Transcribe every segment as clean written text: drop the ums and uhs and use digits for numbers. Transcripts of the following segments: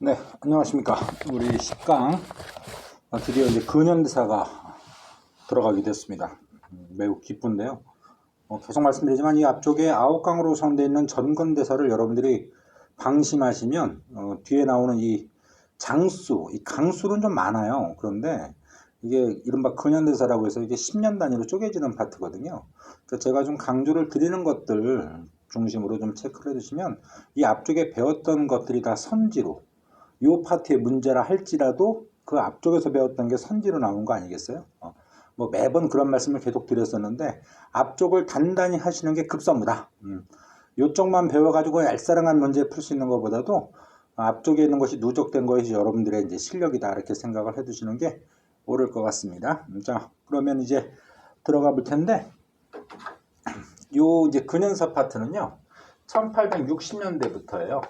네, 안녕하십니까. 우리 10강 드디어 이제 근현대사가 들어가게 됐습니다. 매우 기쁜데요. 계속 말씀드리지만 이 앞쪽에 9강으로 구성되어 있는 전근대사를 여러분들이 방심하시면 뒤에 나오는 이 장수, 이 강수는 좀 많아요. 그런데 이게 이른바 근현대사라고 해서 이게 10년 단위로 쪼개지는 파트거든요. 그래서 제가 좀 강조를 드리는 것들 중심으로 좀 체크를 해주시면 이 앞쪽에 배웠던 것들이 다 선지로 요 파트의 문제라 할지라도 그 앞쪽에서 배웠던 게 선지로 나온 거 아니겠어요? 뭐 매번 그런 말씀을 계속 드렸었는데 앞쪽을 단단히 하시는 게 급선무다. 요쪽만 배워가지고 알싸랑한 문제 풀 수 있는 것보다도 앞쪽에 있는 것이 누적된 것이 여러분들의 이제 실력이다 이렇게 생각을 해두시는 게 옳을 것 같습니다. 자, 그러면 이제 들어가 볼 텐데 요 이제 근현사 파트는요 1860년대부터예요.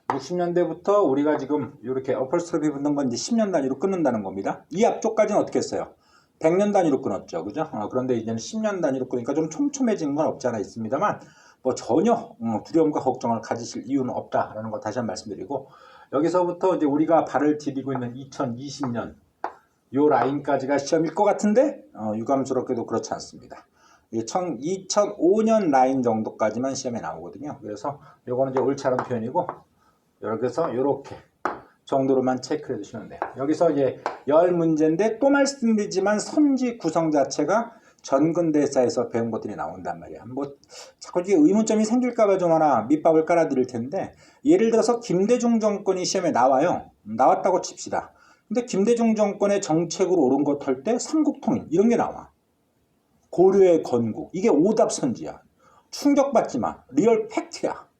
60년대부터 우리가 지금 이렇게 어펄스트rop이 붙는 건 이제 10년 단위로 끊는다는 겁니다. 이 앞쪽까지는 어떻게 했어요? 100년 단위로 끊었죠. 그죠? 그런데 이제는 10년 단위로 끊으니까 좀 촘촘해진 건 없지 않아 있습니다만 뭐 전혀 두려움과 걱정을 가지실 이유는 없다라는 거 다시 한번 말씀드리고 여기서부터 이제 우리가 발을 디디고 있는 2020년 요 라인까지가 시험일 것 같은데 유감스럽게도 그렇지 않습니다. 2005년 라인 정도까지만 시험에 나오거든요. 그래서 요거는 이제 옳지 않은 표현이고 여기서 이렇게 정도로만 체크해 주시면 돼요. 여기서 이제 10문제인데 또 말씀드리지만 선지 구성 자체가 전근대사에서 배운 것들이 나온단 말이야. 뭐 자꾸 이게 의문점이 생길까봐 좀 하나 밑밥을 깔아드릴 텐데 예를 들어서 김대중 정권이 시험에 나와요. 나왔다고 칩시다. 근데 김대중 정권의 정책으로 옳은 것 할 때 삼국통일 이런 게 나와. 고려의 건국 이게 오답 선지야. 충격받지 마. 리얼 팩트야.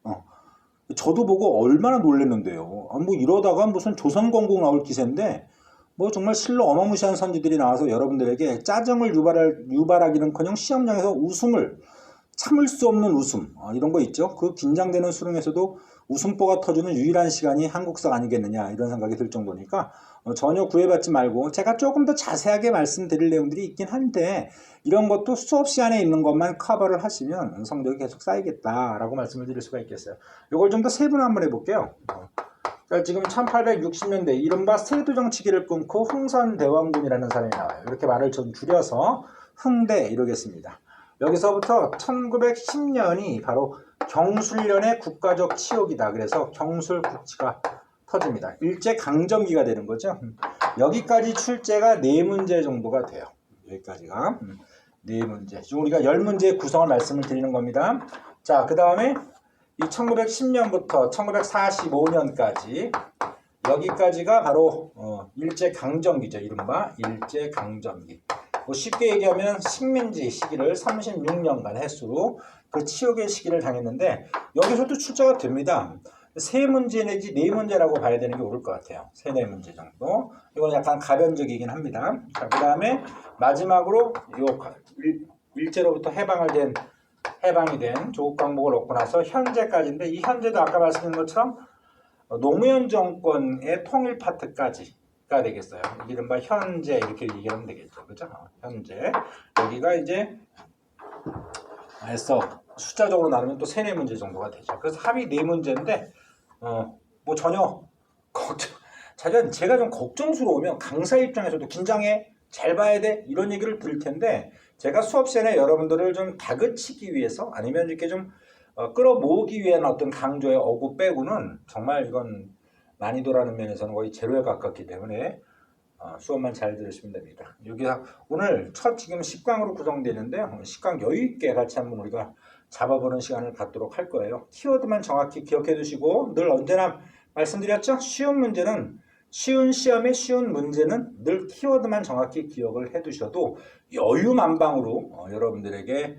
저도 보고 얼마나 놀랐는데요. 뭐 이러다가 무슨 조선건국 나올 기세인데 뭐 정말 실로 어마무시한 선지들이 나와서 여러분들에게 짜증을 유발하기는커녕 시험장에서 웃음을 참을 수 없는 웃음 이런 거 있죠. 그 긴장되는 수능에서도 웃음보가 터지는 유일한 시간이 한국사가 아니겠느냐 이런 생각이 들 정도니까 전혀 구애받지 말고 제가 조금 더 자세하게 말씀드릴 내용들이 있긴 한데 이런 것도 수업 시간에 있는 것만 커버를 하시면 성적이 계속 쌓이겠다라고 말씀을 드릴 수가 있겠어요. 이걸 좀 더 세분화 한번 해볼게요. 그러니까 지금 1860년대 이른바 세도정치기를 끊고 흥선대원군이라는 사람이 나와요. 이렇게 말을 좀 줄여서 흥대 이러겠습니다. 여기서부터 1910년이 바로 경술련의 국가적 치욕이다. 그래서 경술국치가 터집니다. 일제강점기가 되는 거죠. 여기까지 출제가 4문제 정도가 돼요. 여기까지가 4문제. 지금 우리가 10문제의 구성을 말씀을 드리는 겁니다. 자, 그 다음에 이 1910년부터 1945년까지 여기까지가 바로 일제강점기죠. 이른바 일제강점기. 뭐 쉽게 얘기하면 식민지 시기를 36년간 횟수로 그 치욕의 시기를 당했는데 여기서도 출제가 됩니다. 3문제 내지 4문제라고 봐야 되는 게 옳을 것 같아요. 3, 4문제 정도. 이건 약간 가변적이긴 합니다. 자, 그 다음에 마지막으로 일제로부터 해방이 된 조국 강복을 얻고 나서 현재까지인데 이 현재도 아까 말씀드린 것처럼 노무현 정권의 통일 파트까지가 되겠어요. 이른바 현재 이렇게 얘기하면 되겠죠. 그죠? 현재. 여기가 이제 해서 숫자적으로 나누면 또 3, 4문제 정도가 되죠. 그래서 합이 4문제인데 뭐 전혀 제가 좀 걱정스러우면 강사 입장에서도 긴장해 잘 봐야 돼 이런 얘기를 드릴 텐데 제가 수업 시간에 여러분들을 좀 다그치기 위해서 아니면 이렇게 좀 끌어모으기 위한 어떤 강조의 어구 빼고는 정말 이건 난이도라는 면에서는 거의 제로에 가깝기 때문에 수업만 잘 들으시면 됩니다. 여기 오늘 첫 지금 10강으로 구성되는데요. 10강 여유있게 같이 한번 우리가 잡아보는 시간을 갖도록 할 거예요. 키워드만 정확히 기억해 두시고 늘 언제나 말씀드렸죠? 쉬운 시험의 쉬운 문제는 늘 키워드만 정확히 기억을 해 두셔도 여유만방으로 여러분들에게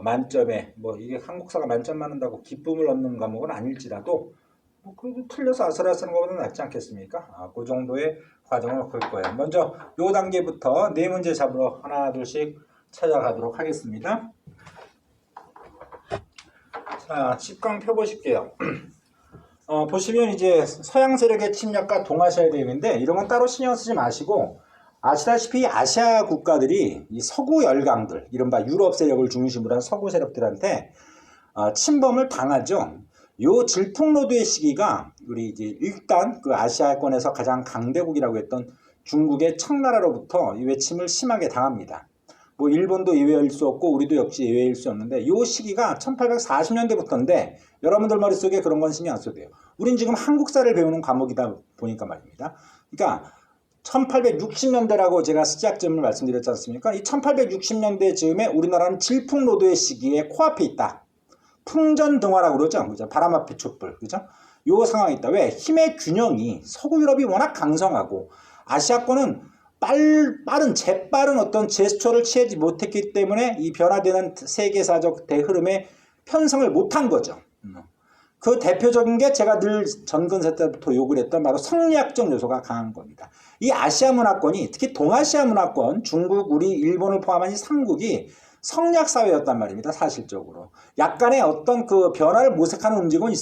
만점에 뭐 이게 한국사가 만점 받는다고 기쁨을 얻는 과목은 아닐지라도 뭐 그래도 틀려서 아슬아슬한 것보다 낫지 않겠습니까? 그 정도의 과정을 볼 거예요. 먼저 요 단계부터 4문제 잡으러 하나 둘씩 찾아가도록 하겠습니다. 자, 10강 펴보실게요. 보시면 이제 서양 세력의 침략과 동아시아의 대응인데 이런 건 따로 신경 쓰지 마시고 아시다시피 아시아 국가들이 이 서구 열강들 이른바 유럽 세력을 중심으로 한 서구 세력들한테 침범을 당하죠. 요 질풍노도의 시기가 우리 이제 일단 그 아시아권에서 가장 강대국이라고 했던 중국의 청나라로부터 이 외침을 심하게 당합니다. 뭐 일본도 예외일 수 없고 우리도 역시 예외일 수 없는데 이 시기가 1840년대부터인데 여러분들 머릿속에 그런 건 신경 안 써도 돼요. 우린 지금 한국사를 배우는 과목이다 보니까 말입니다. 그러니까 1860년대라고 제가 시작점을 말씀드렸지 않습니까? 이 1860년대 즈음에 우리나라는 질풍노도의 시기에 코앞에 있다. 풍전등화라고 그러죠. 그죠? 바람 앞에 촛불. 그죠? 요 상황이 있다. 왜? 힘의 균형이 서구 유럽이 워낙 강성하고 아시아권은 재빠른 어떤 제스처를 취하지 못했기 때문에 이 변화되는 세계사적 대흐름에 편성을 못한 거죠. 그 대표적인 게 제가 늘 전근세 때부터 욕을 했던 바로 성리학적 요소가 강한 겁니다. 이 아시아 문화권이 특히 동아시아 문화권, 중국, 우리, 일본을 포함한 이 3국이 성리학 사회였단 말입니다. 사실적으로. 약간의 어떤 그 변화를 모색하는 움직임은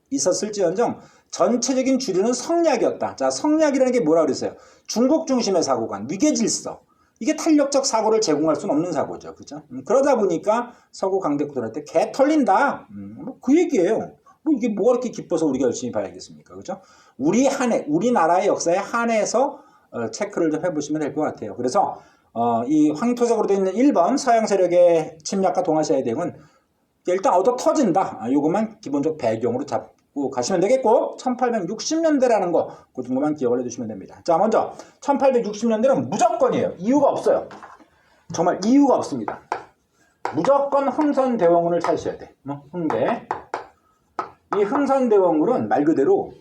있었을지언정 전체적인 주류는 성리학이었다. 자, 성리학이라는 게 뭐라 그랬어요? 중국 중심의 사고관, 위계질서. 이게 탄력적 사고를 제공할 수는 없는 사고죠. 그죠? 그러다 보니까 서구 강대국들한테 개 털린다. 그 얘기예요. 뭐 이게 뭐가 이렇게 기뻐서 우리가 열심히 봐야겠습니까? 그죠? 우리나라의 역사에 한해서 체크를 좀 해보시면 될 것 같아요. 그래서 이 황토색으로 되어 있는 1번 서양 세력의 침략과 동아시아의 대응은 일단 얻어 터진다. 요것만 기본적 배경으로 잡고 가시면 되겠고 1860년대라는 거 그 정도만 기억을 해두시면 됩니다. 자, 먼저 1860년대는 무조건이에요. 이유가 없어요. 정말 이유가 없습니다. 무조건 흥선대원군을 찾으셔야 돼. 흥대. 이 흥선대원군은 말 그대로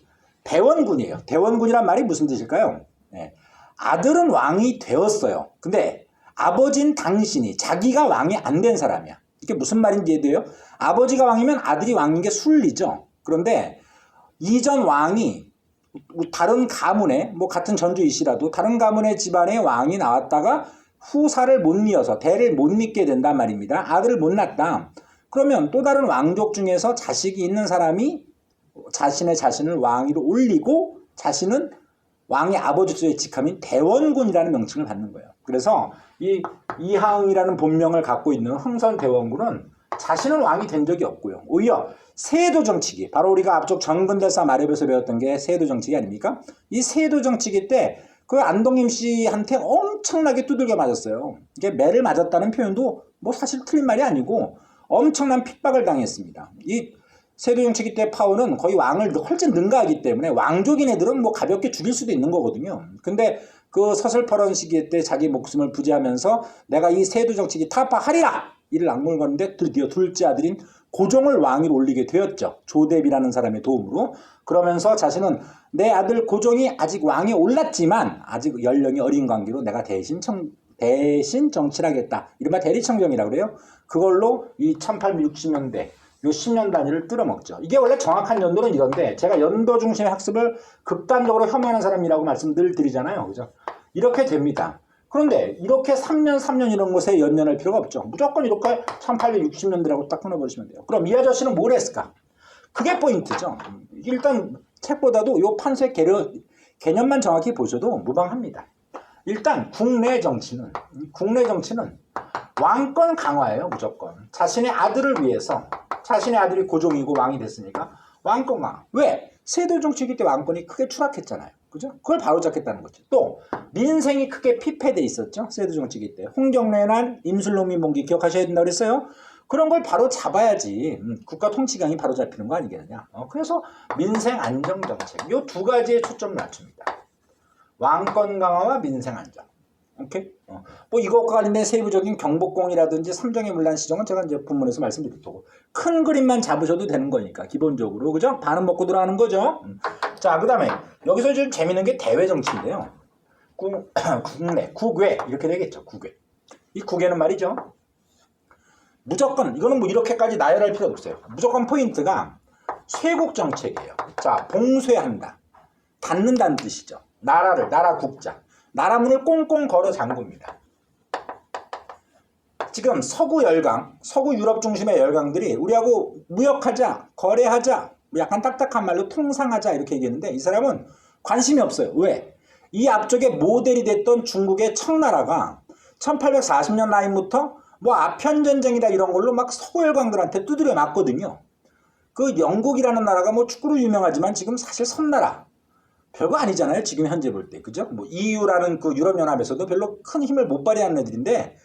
대원군이에요. 대원군이란 말이 무슨 뜻일까요? 네. 아들은 왕이 되었어요. 근데 아버지인 당신이 자기가 왕이 안 된 사람이야. 이게 무슨 말인지 이해돼요? 아버지가 왕이면 아들이 왕인 게 순리죠. 그런데 이전 왕이 다른 가문에 뭐 같은 전주이시라도 다른 가문의 집안에 왕이 나왔다가 후사를 못 이어서 대를 못 잇게 된단 말입니다. 아들을 못 낳았다. 그러면 또 다른 왕족 중에서 자식이 있는 사람이 자신을 왕위로 올리고 자신은 왕의 아버지로서의 직함인 대원군이라는 명칭을 받는 거예요. 그래서 이 이하응이라는 본명을 갖고 있는 흥선대원군은 자신은 왕이 된 적이 없고요. 오히려 세도정치기, 바로 우리가 앞쪽 전근대사 말해에서 배웠던 게 세도정치기 아닙니까? 이 세도정치기 때 그 안동임 씨한테 엄청나게 두들겨 맞았어요. 이게 매를 맞았다는 표현도 뭐 사실 틀린 말이 아니고 엄청난 핍박을 당했습니다. 이 세도정치기 때 파워는 거의 왕을 훨씬 능가하기 때문에 왕족인 애들은 뭐 가볍게 죽일 수도 있는 거거든요. 근데 그 서슬퍼런 시기에 때 자기 목숨을 부지하면서 내가 이 세도정치기 타파하리라! 이를 악물고 갔는데 드디어 둘째 아들인 고종을 왕위로 올리게 되었죠. 조대비라는 사람의 도움으로. 그러면서 자신은 내 아들 고종이 아직 왕에 올랐지만 아직 연령이 어린 관계로 내가 대신 정치를 하겠다. 이른바 대리청정이라고 그래요. 그걸로 이 1860년대 요 10년 단위를 뜯어먹죠. 이게 원래 정확한 연도는 이런데 제가 연도 중심의 학습을 극단적으로 혐오하는 사람이라고 말씀들 드리잖아요. 그죠? 이렇게 됩니다. 그런데 이렇게 3년 이런 것에 연연할 필요가 없죠. 무조건 이렇게 1860년대라고 딱 끊어버리시면 돼요. 그럼 이 아저씨는 뭘 했을까? 그게 포인트죠. 일단 책보다도 요 판세 개념만 정확히 보셔도 무방합니다. 일단 국내 정치는 왕권 강화예요. 무조건. 자신의 아들을 위해서 자신의 아들이 고종이고 왕이 됐으니까 왕권 강화. 왜? 세도정치기 때 왕권이 크게 추락했잖아요. 그죠? 그걸 바로잡겠다는 거죠. 또 민생이 크게 피폐돼 있었죠. 세도정치기 때. 홍경래난 임술농민봉기 기억하셔야 된다고 그랬어요. 그런 걸 바로 잡아야지 국가 통치강이 바로 잡히는 거 아니겠느냐. 그래서 민생 안정 정책 요 두 가지에 초점을 맞춥니다. 왕권 강화와 민생 안정. 오케이? 뭐 이것과 관련된 세부적인 경복궁이라든지 삼정의 문란 시정은 제가 이제 본문에서 말씀드릴 거고 큰 그림만 잡으셔도 되는 거니까 기본적으로 그죠? 반은 먹고 들어가는 거죠. 자, 그다음에 여기서 좀 재밌는 게 대외 정치인데요. 국내, 국외 이렇게 되겠죠. 국외. 이 국외는 말이죠. 무조건 이거는 뭐 이렇게까지 나열할 필요 없어요. 무조건 포인트가 쇄국 정책이에요. 자, 봉쇄한다. 닫는다는 뜻이죠. 나라 국자. 나라 문을 꽁꽁 걸어 잠굽니다. 지금 서구 유럽 중심의 열강들이 우리하고 무역하자, 거래하자, 약간 딱딱한 말로 통상하자 이렇게 얘기했는데 이 사람은 관심이 없어요. 왜? 이 앞쪽에 모델이 됐던 중국의 청나라가 1840년 라인부터 뭐 아편전쟁이다 이런 걸로 막 서구 열강들한테 두드려 맞거든요. 그 영국이라는 나라가 뭐 축구로 유명하지만 지금 사실 섬나라. 별거 아니잖아요. 지금 현재 볼 때. 그죠? 뭐 EU라는 그 유럽연합에서도 별로 큰 힘을 못 발휘하는 애들인데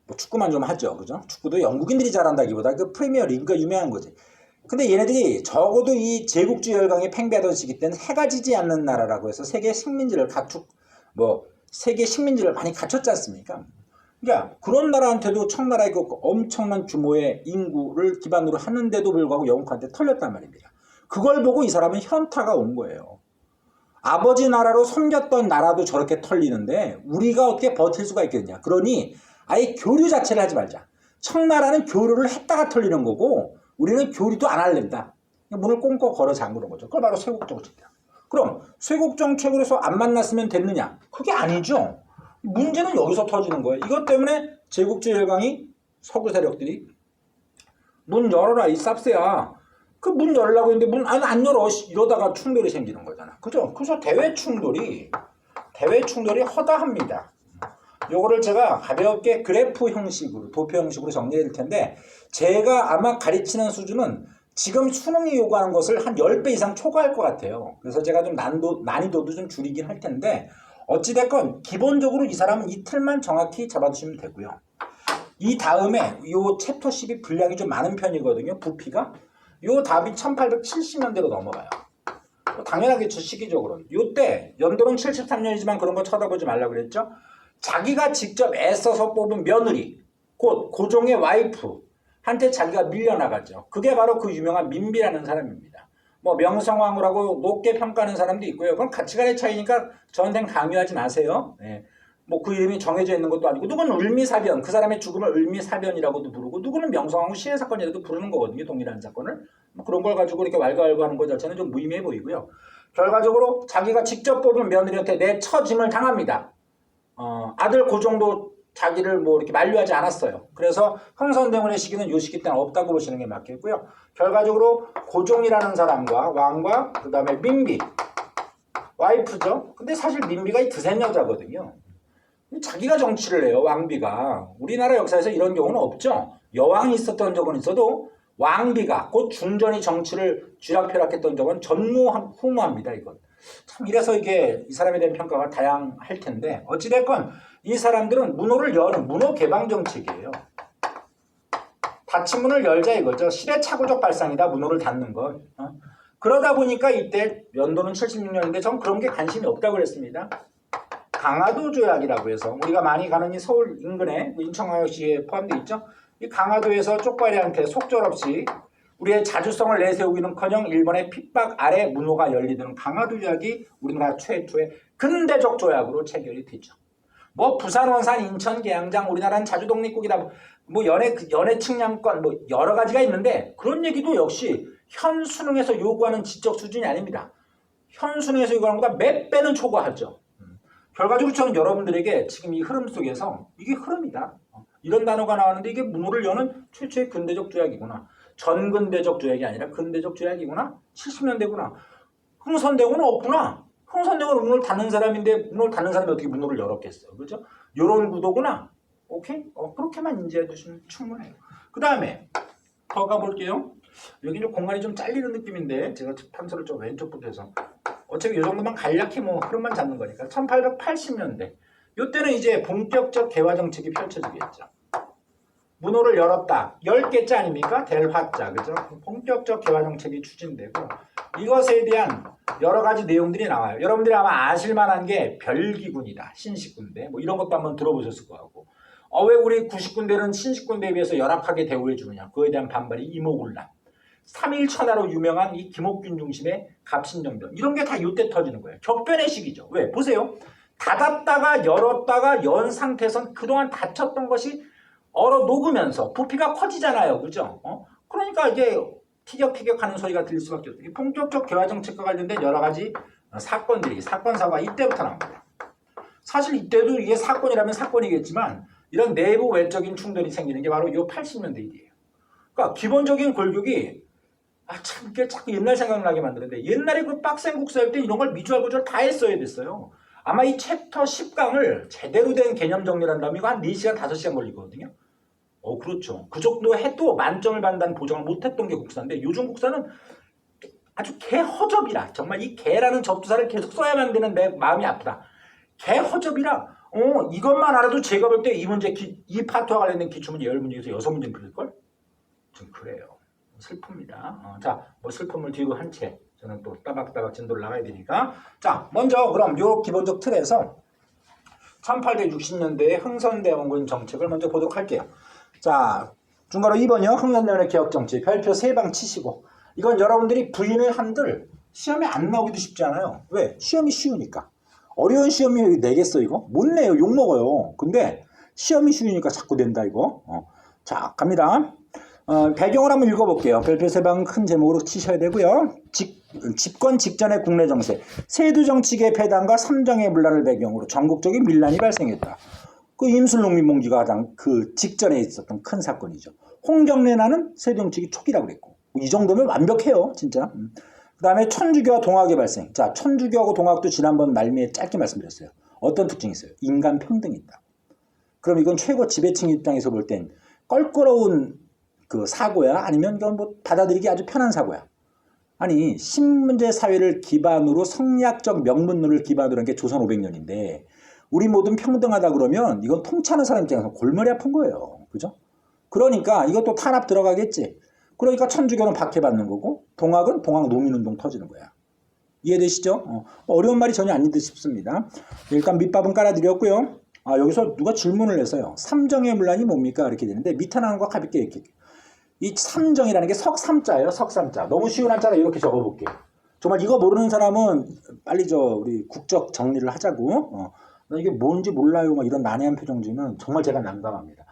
뭐 축구만 좀 하죠. 그죠? 축구도 영국인들이 잘한다기보다 그 프리미어 리그가 유명한 거지. 근데 얘네들이 적어도 이 제국주의 열강에 팽배하던 시기 때는 해가 지지 않는 나라라고 해서 세계 식민지를 세계 식민지를 많이 갖췄지 않습니까? 그러니까 그런 나라한테도 청나라의 그 엄청난 규모의 인구를 기반으로 하는데도 불구하고 영국한테 털렸단 말입니다. 그걸 보고 이 사람은 현타가 온 거예요. 아버지 나라로 섬겼던 나라도 저렇게 털리는데 우리가 어떻게 버틸 수가 있겠냐. 그러니 아예 교류 자체를 하지 말자. 청나라는 교류를 했다가 털리는 거고 우리는 교류도 안 할랜다. 문을 꽁꽁 걸어 잠그는 거죠. 그걸 바로 쇄국정책이다. 그럼 쇄국정책으로 해서 안 만났으면 됐느냐? 그게 아니죠. 문제는 여기서 터지는 거예요. 이것 때문에 제국주의 열강이 서구 세력들이 문 열어라 이 쌉새야. 그 문 열려고 했는데 문 안 열어. 이러다가 충돌이 생기는 거잖아. 그죠? 그래서 대외 충돌이 허다합니다. 요거를 제가 가볍게 그래프 형식으로 도표 형식으로 정리해 드릴 텐데 제가 아마 가르치는 수준은 지금 수능이 요구하는 것을 한 10배 이상 초과할 것 같아요. 그래서 제가 좀 난이도도 좀 줄이긴 할 텐데 어찌됐건 기본적으로 이 사람은 이 틀만 정확히 잡아두시면 되고요. 이 다음에 요 챕터 10이 분량이 좀 많은 편이거든요. 부피가. 요 답이 1870년대로 넘어가요. 당연하겠죠. 시기적으로는. 요때 연도는 73년이지만 그런 거 쳐다보지 말라고 그랬죠. 자기가 직접 애써서 뽑은 며느리 곧 고종의 와이프한테 자기가 밀려나가죠. 그게 바로 그 유명한 민비라는 사람입니다. 뭐 명성황후라고 높게 평가하는 사람도 있고요. 그건 가치관의 차이니까 저한테는 강요하지 마세요. 네. 뭐 그 이름이 정해져 있는 것도 아니고 누구는 을미사변, 그 사람의 죽음을 을미사변이라고도 부르고 누구는 명성황후 시해 사건이라도 부르는 거거든요. 동일한 사건을. 뭐 그런 걸 가지고 이렇게 왈가왈부하는 것 자체는 좀 무의미해 보이고요. 결과적으로 자기가 직접 뽑은 며느리한테 내 처짐을 당합니다. 아들 고종도 자기를 뭐 이렇게 만류하지 않았어요. 그래서 흥선대원의 시기는 요 시기 때는 없다고 보시는 게 맞겠고요. 결과적으로 고종이라는 사람과 왕과 그 다음에 민비 와이프죠. 근데 사실 민비가 이 드센 여자거든요. 자기가 정치를 해요. 왕비가. 우리나라 역사에서 이런 경우는 없죠. 여왕이 있었던 적은 있어도 왕비가 곧 중전이 정치를 쥐락펴락했던 적은 전무후무합니다. 이건. 참 이래서 이게 이 사람에 대한 평가가 다양할 텐데 어찌됐건 이 사람들은 문호를 여는 문호 개방 정책이에요. 닫힌 문을 열자 이거죠. 시대착오적 발상이다. 문호를 닫는 것. 그러다 보니까 이때 연도는 76년인데 전 그런 게 관심이 없다고 그랬습니다. 강화도 조약이라고 해서 우리가 많이 가는 이 서울 인근에 인천광역시에 포함되어 있죠. 이 강화도에서 쪽발이한테 속절없이 우리의 자주성을 내세우기는커녕 일본의 핍박 아래 문호가 열리는 강화도 조약이 우리나라 최초의 근대적 조약으로 체결이 되죠. 뭐 부산, 원산, 인천, 계양장 우리나라는 자주 독립국이다. 뭐 연해 측량권 뭐 여러 가지가 있는데 그런 얘기도 역시 현 수능에서 요구하는 지적 수준이 아닙니다. 현 수능에서 요구하는 것보다 몇 배는 초과하죠. 결과적으로 저는 여러분들에게 지금 이 흐름 속에서 이게 흐름이다. 이런 단어가 나왔는데 이게 문호를 여는 최초의 근대적 조약이구나. 전근대적 조약이 아니라 근대적 조약이구나. 70년대구나. 흥선대원은 없구나. 흥선대원은 문을 닫는 사람인데 문을 닫는 사람이 어떻게 문호를 열었겠어요. 그렇죠? 요런 구도구나. 오케이? 그렇게만 인지해 두시면 충분해요. 그 다음에 더 가볼게요. 여기 좀 공간이 좀 잘리는 느낌인데 제가 탐사를 좀 왼쪽부터 해서 어차피 이 정도만 간략히 뭐 흐름만 잡는 거니까 1880년대 이때는 이제 본격적 개화 정책이 펼쳐지겠죠. 문호를 열었다. 10개자 아닙니까? 대화자. 그죠? 본격적 개화 정책이 추진되고 이것에 대한 여러 가지 내용들이 나와요. 여러분들이 아마 아실만한 게 별기군이다. 신식군대. 뭐 이런 것도 한번 들어보셨을 것 같고 왜 우리 구식군대는 신식군대에 비해서 열악하게 대우해 주느냐. 그거에 대한 반발이 이모군란. 3.1 천하로 유명한 이 김옥균 중심의 갑신정변 이런 게 다 이때 터지는 거예요. 격변의 시기죠. 왜? 보세요. 닫았다가 열었다가 연 상태에선 그동안 닫혔던 것이 얼어 녹으면서 부피가 커지잖아요. 그죠? 그러니까 이게 티격태격하는 소리가 들릴 수밖에 없어요. 본격적 개화 정책과 관련된 여러 가지 사건들이 사건사고가 이때부터 나옵니다. 사실 이때도 이게 사건이라면 사건이겠지만 이런 내부 외적인 충돌이 생기는 게 바로 이 80년대 일이에요. 그러니까 기본적인 골격이 참 이게 자꾸 옛날 생각나게 만드는데 옛날에 그 빡센 국사일 때 이런 걸 미주알 구조를 다 했어야 됐어요. 아마 이 챕터 10강을 제대로 된 개념 정리를 한다면 이거 한 4시간 5시간 걸리거든요. 그렇죠. 그 정도 해도 만점을 받는다는 보장을 못했던 게 국사인데 요즘 국사는 아주 개허접이라 정말 이 개라는 접두사를 계속 써야만 되는데 마음이 아프다. 개허접이라 이것만 알아도 제가 볼 때 이 문제 이 파트와 관련된 기출문제 10문제에서 6문제는 풀릴걸? 좀 그래요. 슬픕니다. 자, 뭐 슬픔을 뒤로 한 채 저는 또 따박따박 진도를 나가야 되니까 자, 먼저 그럼 요 기본적 틀에서 1860년대의 흥선대원군 정책을 먼저 보도록 할게요. 자, 중괄호 2번이요. 흥선대원의 개혁정책 별표 3방 치시고 이건 여러분들이 부인을 한들 시험에 안 나오기도 쉽지 않아요. 왜? 시험이 쉬우니까. 어려운 시험이 내겠어 이거? 못 내요. 욕먹어요. 근데 시험이 쉬우니까 자꾸 낸다 이거. 자, 갑니다. 배경을 한번 읽어볼게요. 별표 3방 큰 제목으로 치셔야 되고요. 집권 직전의 국내 정세, 세두 정치계 폐단과 삼정의 문란을 배경으로 전국적인 밀란이 발생했다. 그 임술농민봉기가 가장 그 직전에 있었던 큰 사건이죠. 홍경래나는 세두 정치기 초기라고 그랬고 이 정도면 완벽해요, 진짜. 그 다음에 천주교와 동학의 발생. 자, 천주교하고 동학도 지난번 말미에 짧게 말씀드렸어요. 어떤 특징이 있어요? 인간 평등이 있다. 그럼 이건 최고 지배층 입장에서 볼 땐 껄끄러운 그 사고야? 아니면 이건 뭐 받아들이기 아주 편한 사고야? 아니, 신문제 사회를 기반으로 성리학적 명문론을 기반으로 한 게 조선 500년인데 우리 모든 평등하다 그러면 이건 통치하는 사람 입장에서 골머리 아픈 거예요. 그죠? 그러니까 이것도 탄압 들어가겠지. 그러니까 천주교는 박해받는 거고 동학은 동학 농민운동 터지는 거야. 이해되시죠? 어려운 말이 전혀 아닌 듯 싶습니다. 일단 밑밥은 깔아드렸고요. 여기서 누가 질문을 해서요. 삼정의 문란이 뭡니까? 이렇게 되는데 밑 하나는 거 가볍게 이렇게. 이 삼정이라는 게 석삼자예요. 석삼자. 너무 쉬운 한자라 이렇게 적어볼게요. 정말 이거 모르는 사람은 빨리 우리 국적 정리를 하자고. 나 이게 뭔지 몰라요. 막 이런 난해한 표정지는 정말 제가 난감합니다.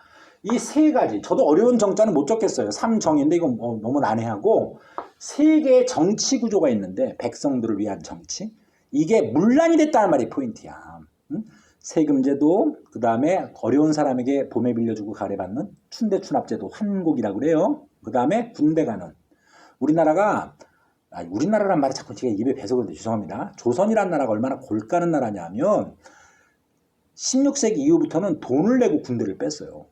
이 세 가지. 저도 어려운 정자는 못 적겠어요. 삼정인데 이건 너무 난해하고 세 개의 정치 구조가 있는데 백성들을 위한 정치. 이게 문란이 됐다는 말이 포인트야. 응? 세금제도, 그 다음에 어려운 사람에게 봄에 빌려주고 가래받는 춘대춘합제도, 환곡이라고 그래요. 그 다음에 군대 가는. 우리나라란 말이 자꾸 제가 입에 배서 그런데 죄송합니다. 조선이란 나라가 얼마나 골가는 나라냐면 16세기 이후부터는 돈을 내고 군대를 뺐어요.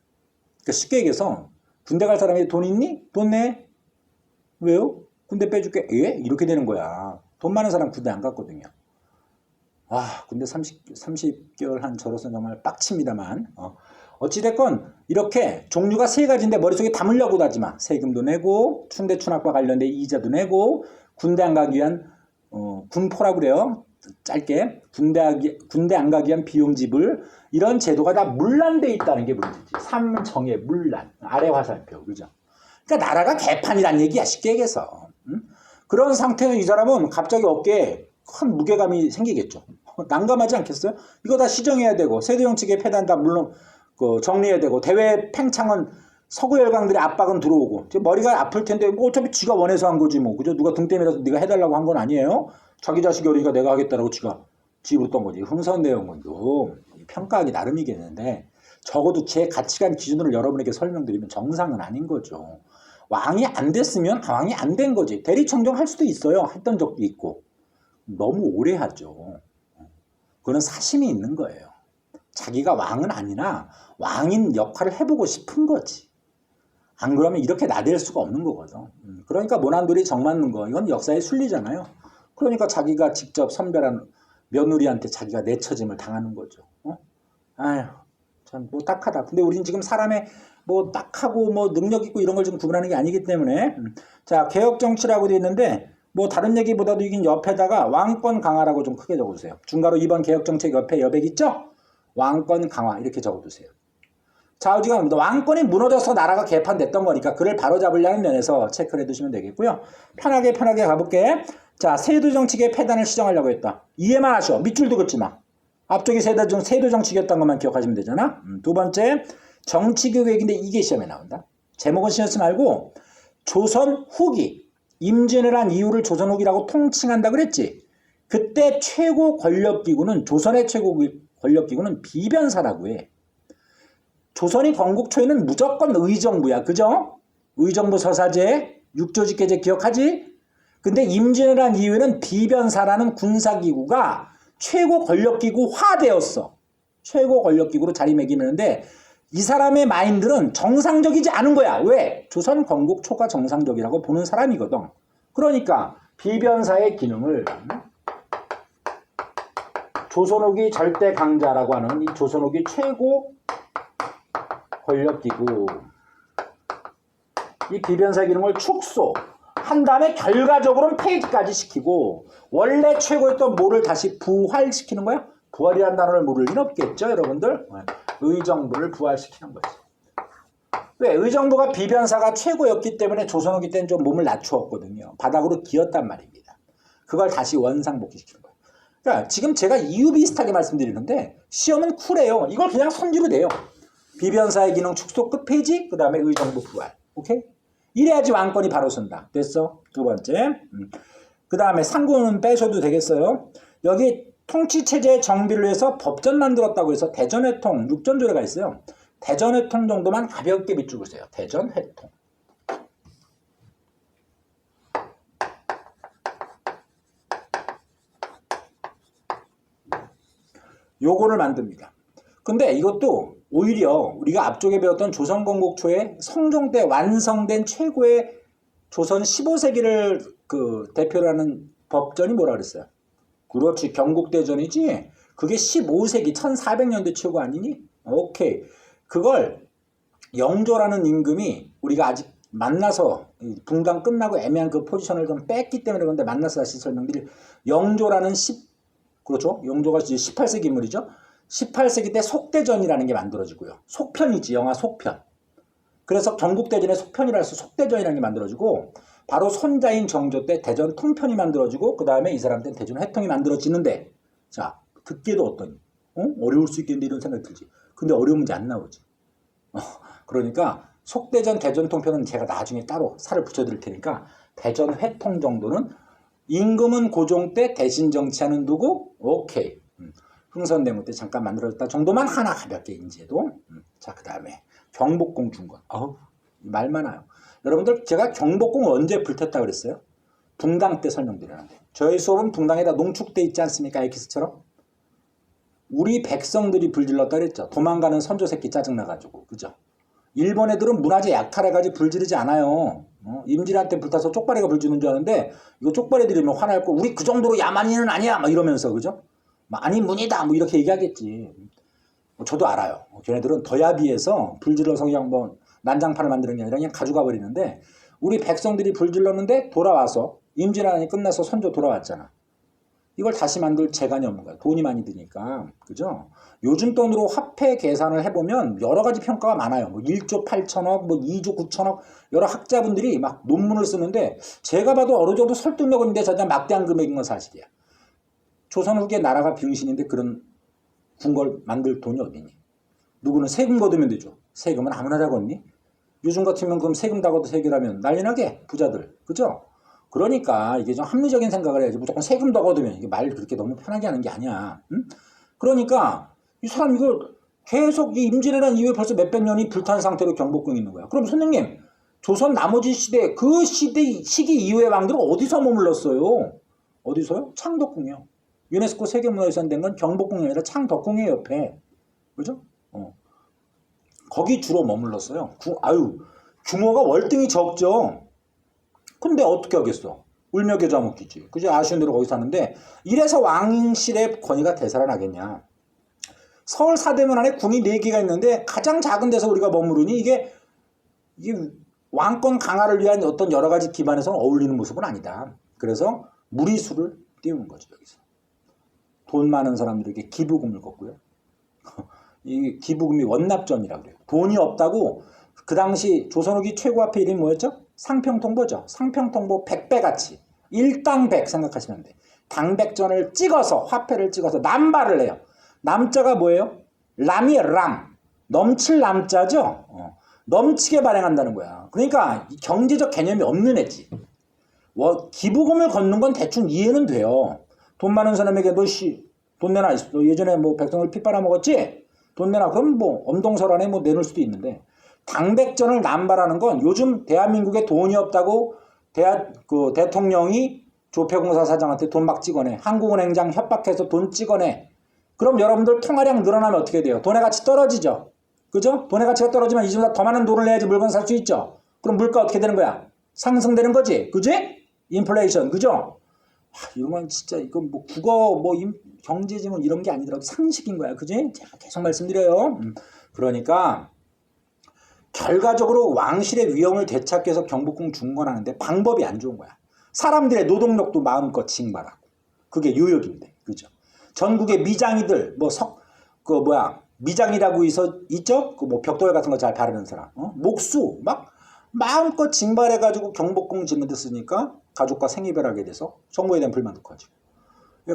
그러니까 쉽게 얘기해서 군대 갈 사람이 돈 있니? 돈 내. 왜요? 군대 빼줄게. 예? 이렇게 되는 거야. 돈 많은 사람 군대 안 갔거든요. 근데 30개월 한 저로서 정말 빡칩니다만. 어찌됐건 이렇게 종류가 세 가지인데 머릿속에 담으려고도 하지 마. 세금도 내고 춘대춘학과 관련된 이자도 내고 군대 안 가기 위한 군포라고 그래요. 짧게 군대 안 가기 위한 비용 지불 이런 제도가 다 문란돼 있다는 게 문제지. 삼정의 문란. 아래 화살표. 그죠? 그러니까 나라가 개판이란 얘기야. 쉽게 얘기해서. 그런 상태는 이 사람은 갑자기 어깨에 큰 무게감이 생기겠죠. 난감하지 않겠어요? 이거 다 시정해야 되고 세두 정치계 폐단 다 물론 정리해야 되고 대외 팽창은 서구 열강들의 압박은 들어오고 머리가 아플 텐데 뭐 어차피 지가 원해서 한 거지 뭐. 그죠? 누가 등 때문에 네가 해달라고 한 건 아니에요. 자기 자식이 어리니까 내가 하겠다라고 지가 집으로던 거지. 흥선대원군도 평가하기 나름이겠는데 적어도 제 가치관 기준으로 여러분에게 설명드리면 정상은 아닌 거죠. 왕이 안 됐으면 왕이 안 된 거지. 대리청정 할 수도 있어요. 했던 적도 있고. 너무 오래 하죠. 그거는 사심이 있는 거예요. 자기가 왕은 아니나 왕인 역할을 해보고 싶은 거지. 안 그러면 이렇게 나댈 수가 없는 거거든. 그러니까 모난돌이 정 맞는 거 이건 역사의 순리잖아요. 그러니까 자기가 직접 선별한 며느리한테 자기가 내처짐을 당하는 거죠. 아휴 참 뭐 딱하다. 근데 우린 지금 사람의 뭐 딱하고 뭐 능력 있고 이런 걸 지금 구분하는 게 아니기 때문에 자 개혁 정치라고 되어 있는데 뭐 다른 얘기보다도 이긴 옆에다가 왕권 강화라고 좀 크게 적어주세요. 중괄호 2번 개혁정책 옆에 여백 있죠? 왕권 강화 이렇게 적어두세요. 좌우지간 왕권이 무너져서 나라가 개판됐던 거니까 그를 바로잡으려는 면에서 체크를 해두시면 되겠고요. 편하게 가볼게. 자, 세두 정치계 폐단을 시정하려고 했다. 이해만 하셔. 밑줄도 긋지 마. 앞쪽이 세두 정치계였던 것만 기억하시면 되잖아. 두 번째 정치교육인데 이게 시험에 나온다. 제목은 신경 쓰지 말고 조선 후기 임진왜란 이후를 조선 후기라고 통칭한다 그랬지. 그때 최고 권력기구는 조선의 최고 권력기구는 비변사라고 해. 조선이 건국 초에는 무조건 의정부야. 그죠? 의정부 서사제, 육조직계제 기억하지? 근데 임진왜란 이후에는 비변사라는 군사기구가 최고 권력기구화되었어. 최고 권력기구로 자리매김했는데 이 사람의 마인드는 정상적이지 않은 거야. 왜? 조선 건국 초가 정상적이라고 보는 사람이거든. 그러니까 비변사의 기능을 조선후기 절대 강자라고 하는 이 조선후기 최고 권력기구, 이 비변사의 기능을 축소한 다음에 결과적으로는 폐지까지 시키고, 원래 최고였던 뭐를 다시 부활시키는 거야? 부활이라는 단어를 모를 리는 없겠죠, 여러분들? 의정부를 부활시키는 거지. 왜? 의정부가 비변사가 최고였기 때문에 조선후기 때는 좀 몸을 낮추었거든요. 바닥으로 기었단 말입니다. 그걸 다시 원상복귀시키는 거예요. 그러니까 지금 제가 이유 비슷하게 말씀드리는데 시험은 쿨해요. 이걸 그냥 선지로 돼요. 비변사의 기능 축소 끝 폐지, 그 다음에 의정부 부활. 오케이? 이래야지 왕권이 바로 선다. 됐어? 두 번째. 그 다음에 상고는 빼셔도 되겠어요. 여기 통치체제 정비를 위해서 법전 만들었다고 해서 대전회통, 육전조례가 있어요. 대전회통 정도만 가볍게 밑줄 그으세요. 대전회통. 요거를 만듭니다. 근데 이것도 오히려 우리가 앞쪽에 배웠던 조선건국 초에 성종 때 완성된 최고의 조선 15세기를 대표로 하는 법전이 뭐라 그랬어요? 그렇지, 경국대전이지. 그게 15세기 1400년대 최고 아니니? 오케이. 그걸 영조라는 임금이 우리가 아직 만나서 분당 끝나고 애매한 그 포지션을 좀 뺐기 때문에 그런데 만나서 다시 설명드릴, 영조라는 그렇죠? 영조가 이제 18세기 인물이죠. 18세기 때 속대전이라는 게 만들어지고요. 속편이지, 영화 속편. 그래서 경국대전의 속편이라 해서 속대전이라는 게 만들어지고, 바로 손자인 정조 때 대전 통편이 만들어지고, 그 다음에 이 사람 때는 대전 회통이 만들어지는데, 자, 듣기에도 어떠니? 어려울 수 있겠는데 이런 생각이 들지. 근데 어려운 문제 안 나오지. 그러니까 속대전 대전 통편은 제가 나중에 따로 살을 붙여드릴 테니까, 대전 회통 정도는 임금은 고종 때 대신 정치하는 누구? 오케이. 흥선대문 때 잠깐 만들어졌다 정도만 하나 가볍게 인지해도. 자, 그 다음에 경복궁 중건. 말 많아요. 여러분들, 제가 경복궁 언제 불탔다 그랬어요? 붕당 때 설명드렸는데, 저희 수업은 붕당에다 농축돼 있지 않습니까? 에키스처럼. 우리 백성들이 불질렀다 그랬죠. 도망가는 선조 새끼 짜증나가지고. 그죠? 일본 애들은 문화재 약탈해가지고 불지르지 않아요. 임진한테 불타서 쪽발이가 불지르는 줄 아는데, 이거 쪽발이들이면 화날 거, 우리 그 정도로 야만인은 아니야 막 이러면서. 그죠? 아니 문이다 뭐 이렇게 얘기하겠지. 저도 알아요. 걔네들은 더야비해서 불질러서 그냥 뭐 난장판을 만드는 게 아니라 그냥 가져가 버리는데, 우리 백성들이 불질렀는데 돌아와서 임진왜란이 끝나서 선조 돌아왔잖아. 이걸 다시 만들 재간이 없는 거야. 돈이 많이 드니까. 그죠? 요즘 돈으로 화폐 계산을 해보면 여러 가지 평가가 많아요. 뭐 1조 8천억, 뭐 2조 9천억, 여러 학자분들이 막 논문을 쓰는데, 제가 봐도 어느 정도 설득력 있는데 저자 막대한 금액인 건 사실이야. 조선 후기에 나라가 병신인데 그런 궁궐 만들 돈이 어디니? 누구는 세금 걷으면 되죠. 세금은 아무나 다 걷니? 요즘 같으면 그럼 세금 다 걷어 세금하면 난리나게 부자들. 그죠? 그러니까 이게 좀 합리적인 생각을 해야지. 무조건 세금 더 걷으면 이게 말 그렇게 너무 편하게 하는 게 아니야. 응? 그러니까 이 사람 이거 계속 이 임진왜란 이후에 벌써 몇백 년이 불탄 상태로 경복궁이 있는 거야. 그럼 선생님, 조선 나머지 시대, 그 시기 이후의 왕들은 어디서 머물렀어요? 어디서요? 창덕궁이요. 유네스코 세계문화유산 된 건 경복궁이 아니라 창덕궁이에요, 옆에. 그죠? 거기 주로 머물렀어요. 규모가 월등히 적죠. 근데 어떻게 하겠어? 울며겨자 먹기지. 그죠? 아쉬운 대로 거기 사는데, 이래서 왕실의 권위가 되살아나겠냐. 서울 사대문 안에 궁이 4개가 있는데 가장 작은 데서 우리가 머무르니 이게 왕권 강화를 위한 어떤 여러 가지 기반에서는 어울리는 모습은 아니다. 그래서 무리수를 띄우는 거죠, 여기서. 돈 많은 사람들에게 기부금을 걷고요. 이 기부금이 원납전이라고 그래요. 돈이 없다고 그 당시 조선 후기 최고 화폐 이름이 뭐였죠? 상평통보죠. 상평통보 100배 가치. 일당 100 생각하시면 돼. 당백전을 찍어서, 화폐를 찍어서 남발을 해요. 남자가 뭐예요? 람이에요, 람. 넘칠 남자죠? 넘치게 발행한다는 거야. 그러니까 경제적 개념이 없는 애지. 기부금을 걷는 건 대충 이해는 돼요. 돈 많은 사람에게 돈 내놔. 너 예전에 뭐 백성을 피 빨아먹었지? 돈 내놔. 그럼 뭐 엄동설안에 뭐 내놓을 수도 있는데, 당백전을 남발하는 건 요즘 대한민국에 돈이 없다고 대통령이 조폐공사 사장한테 돈 막 찍어내. 한국은행장 협박해서 돈 찍어내. 그럼 여러분들 통화량 늘어나면 어떻게 돼요? 돈의 가치 떨어지죠. 그죠? 돈의 가치가 떨어지면 이 집보다 더 많은 돈을 내야지 물건 살 수 있죠. 그럼 물가 어떻게 되는 거야? 상승되는 거지. 그지? 인플레이션. 그죠? 이런 건 진짜 이건 뭐 국어 뭐 경제지문 이런 게 아니더라도 상식인 거야. 그지? 제가 계속 말씀드려요. 그러니까 결과적으로 왕실의 위엄을 되찾기 위해서 경복궁 중건하는데 방법이 안 좋은 거야. 사람들의 노동력도 마음껏 징발하고. 그게 요역인데. 그죠? 전국의 미장이들 미장이라고 있죠? 그 뭐 벽돌 같은 거 잘 바르는 사람. 목수 막 마음껏 징발해가지고 경복궁 짓는 데 쓰니까 가족과 생이별하게 돼서 정부에 대한 불만도 커지고.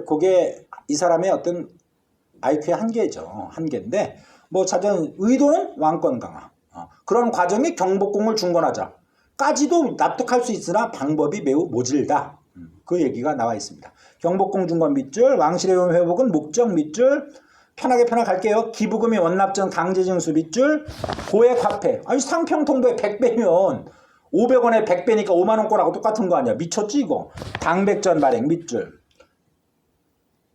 그게 이 사람의 어떤 IQ의 한계죠. 한계인데 뭐 자전 의도는 왕권 강화. 그런 과정이 경복궁을 중건하자. 까지도 납득할 수 있으나 방법이 매우 모질다. 그 얘기가 나와 있습니다. 경복궁 중건 밑줄, 왕실의 위엄 회복은 목적 밑줄, 편하게 갈게요. 기부금이 원납전 강제징수 밑줄, 고액 화폐. 아니 상평통도에 100배면 500원에 100배니까 5만원권하고 똑같은 거 아니야. 미쳤지 이거. 당백전 발행 밑줄.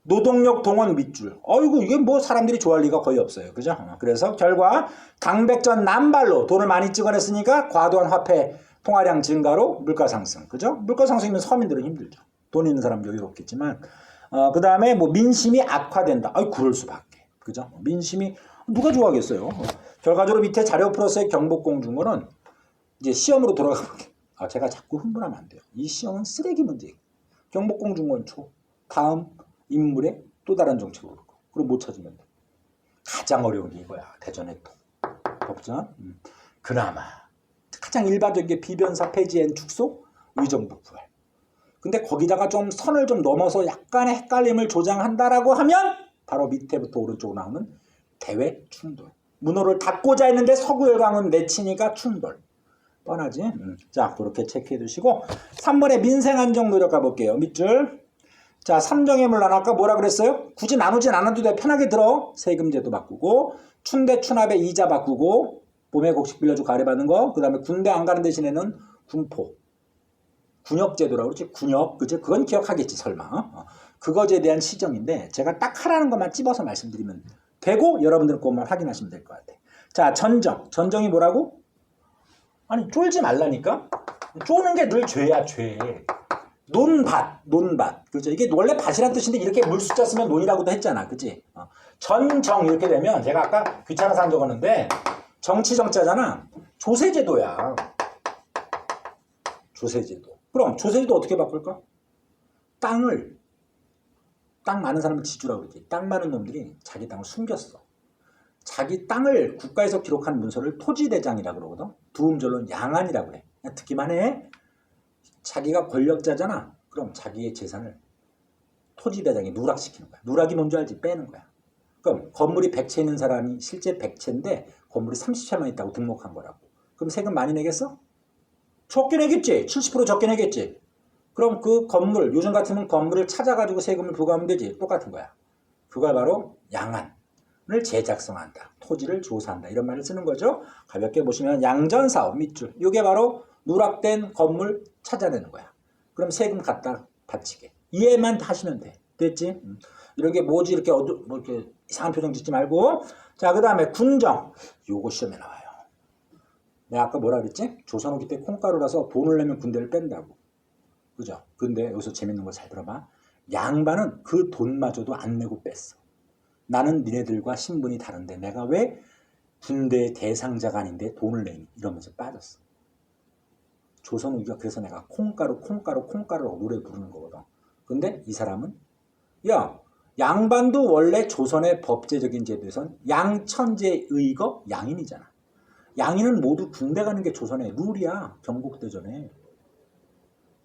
노동력 동원 밑줄. 어이구 이게 뭐 사람들이 좋아할 리가 거의 없어요. 그죠? 그래서 결과 당백전 남발로 돈을 많이 찍어냈으니까 과도한 화폐 통화량 증가로 물가 상승. 그죠? 물가 상승이면 서민들은 힘들죠. 돈 있는 사람 여유롭겠지만 그 다음에 뭐 민심이 악화된다. 아이 그럴 수밖에. 그죠? 민심이 누가 좋아하겠어요. 결과적으로 밑에 자료 플러스의 경복궁 중건은 이제 시험으로 돌아가 볼게요. 제가 자꾸 흥분하면 안 돼요. 이 시험은 쓰레기 문제예요. 경복궁 중건 초. 다음 인물의 또 다른 정책을 오르고. 그럼 못 찾으면 돼. 가장 어려운 게 이거야. 대전의 또. 법전. 그나마 가장 일반적인 게 비변사 폐지엔 축소, 의정부 부활. 근데 거기다가 좀 선을 좀 넘어서 약간의 헷갈림을 조장한다라고 하면 바로 밑에부터 오른쪽으로 나오는 대외 충돌. 문호를 닫고자 했는데 서구열강은 내치니까 충돌. 뻔하지? 자, 그렇게 체크해 두시고 3번에 민생안정 노력 가볼게요. 밑줄. 자, 삼정해물란 아까 뭐라 그랬어요? 굳이 나누진 않아도 돼. 편하게 들어. 세금제도 바꾸고 춘대 추납에 이자 바꾸고 봄에 곡식 빌려주고 가래받는 거. 그 다음에 군대 안 가는 대신에는 군포. 군역제도라고 그러지. 군역. 그치? 그건 기억하겠지 설마. 그것에 대한 시정인데 제가 딱 하라는 것만 찝어서 말씀드리면 되고 여러분들은 그것만 확인하시면 될 것 같아. 자, 전정. 전정이 뭐라고? 아니 쫄지 말라니까. 쪼는 게 늘 죄야 죄. 논밭. 그죠? 이게 원래 밭이란 뜻인데 이렇게 물 숫자 쓰면 논이라고도 했잖아. 그치? 전정 이렇게 되면 제가 아까 귀찮아서 안 적었는데 정치 정자잖아. 조세제도야. 조세제도. 그럼 조세제도 어떻게 바꿀까? 땅 많은 사람을 지주라고 그러지. 땅 많은 놈들이 자기 땅을 숨겼어. 자기 땅을 국가에서 기록한 문서를 토지대장이라고 그러거든. 두음절로는 양안이라고 그래. 그냥 듣기만 해. 자기가 권력자잖아. 그럼 자기의 재산을 토지대장이 누락시키는 거야. 누락이 뭔지 알지? 빼는 거야. 그럼 건물이 100채 있는 사람이 실제 100채인데 건물이 30채만 있다고 등록한 거라고. 그럼 세금 많이 내겠어? 적게 내겠지. 70% 적게 내겠지. 그럼 그 건물, 요즘 같으면 건물을 찾아가지고 세금을 부과하면 되지. 똑같은 거야. 그걸 바로 양안을 재작성한다. 토지를 조사한다. 이런 말을 쓰는 거죠. 가볍게 보시면 양전사업 밑줄. 이게 바로 누락된 건물 찾아내는 거야. 그럼 세금 갖다 바치게. 이해만 하시면 돼. 됐지? 이런 게 뭐지? 이렇게 뭐 이렇게 이상한 표정 짓지 말고. 자, 그 다음에 군정. 요거 시험에 나와요. 내가 아까 뭐라 그랬지? 조선 후기 때 콩가루라서 돈을 내면 군대를 뺀다고. 그죠? 근데 여기서 재밌는 거 잘 들어봐. 양반은 그 돈마저도 안 내고 뺐어. 나는 니네들과 신분이 다른데 내가 왜 군대 대상자가 아닌데 돈을 내니? 이러면서 빠졌어. 조선 후기가 그래서 내가 콩가루라고 노래 부르는 거거든. 근데 이 사람은 야, 양반도 원래 조선의 법제적인 제도에선 양천제의거 양인이잖아. 양인은 모두 군대 가는 게 조선의 룰이야. 경국대전에.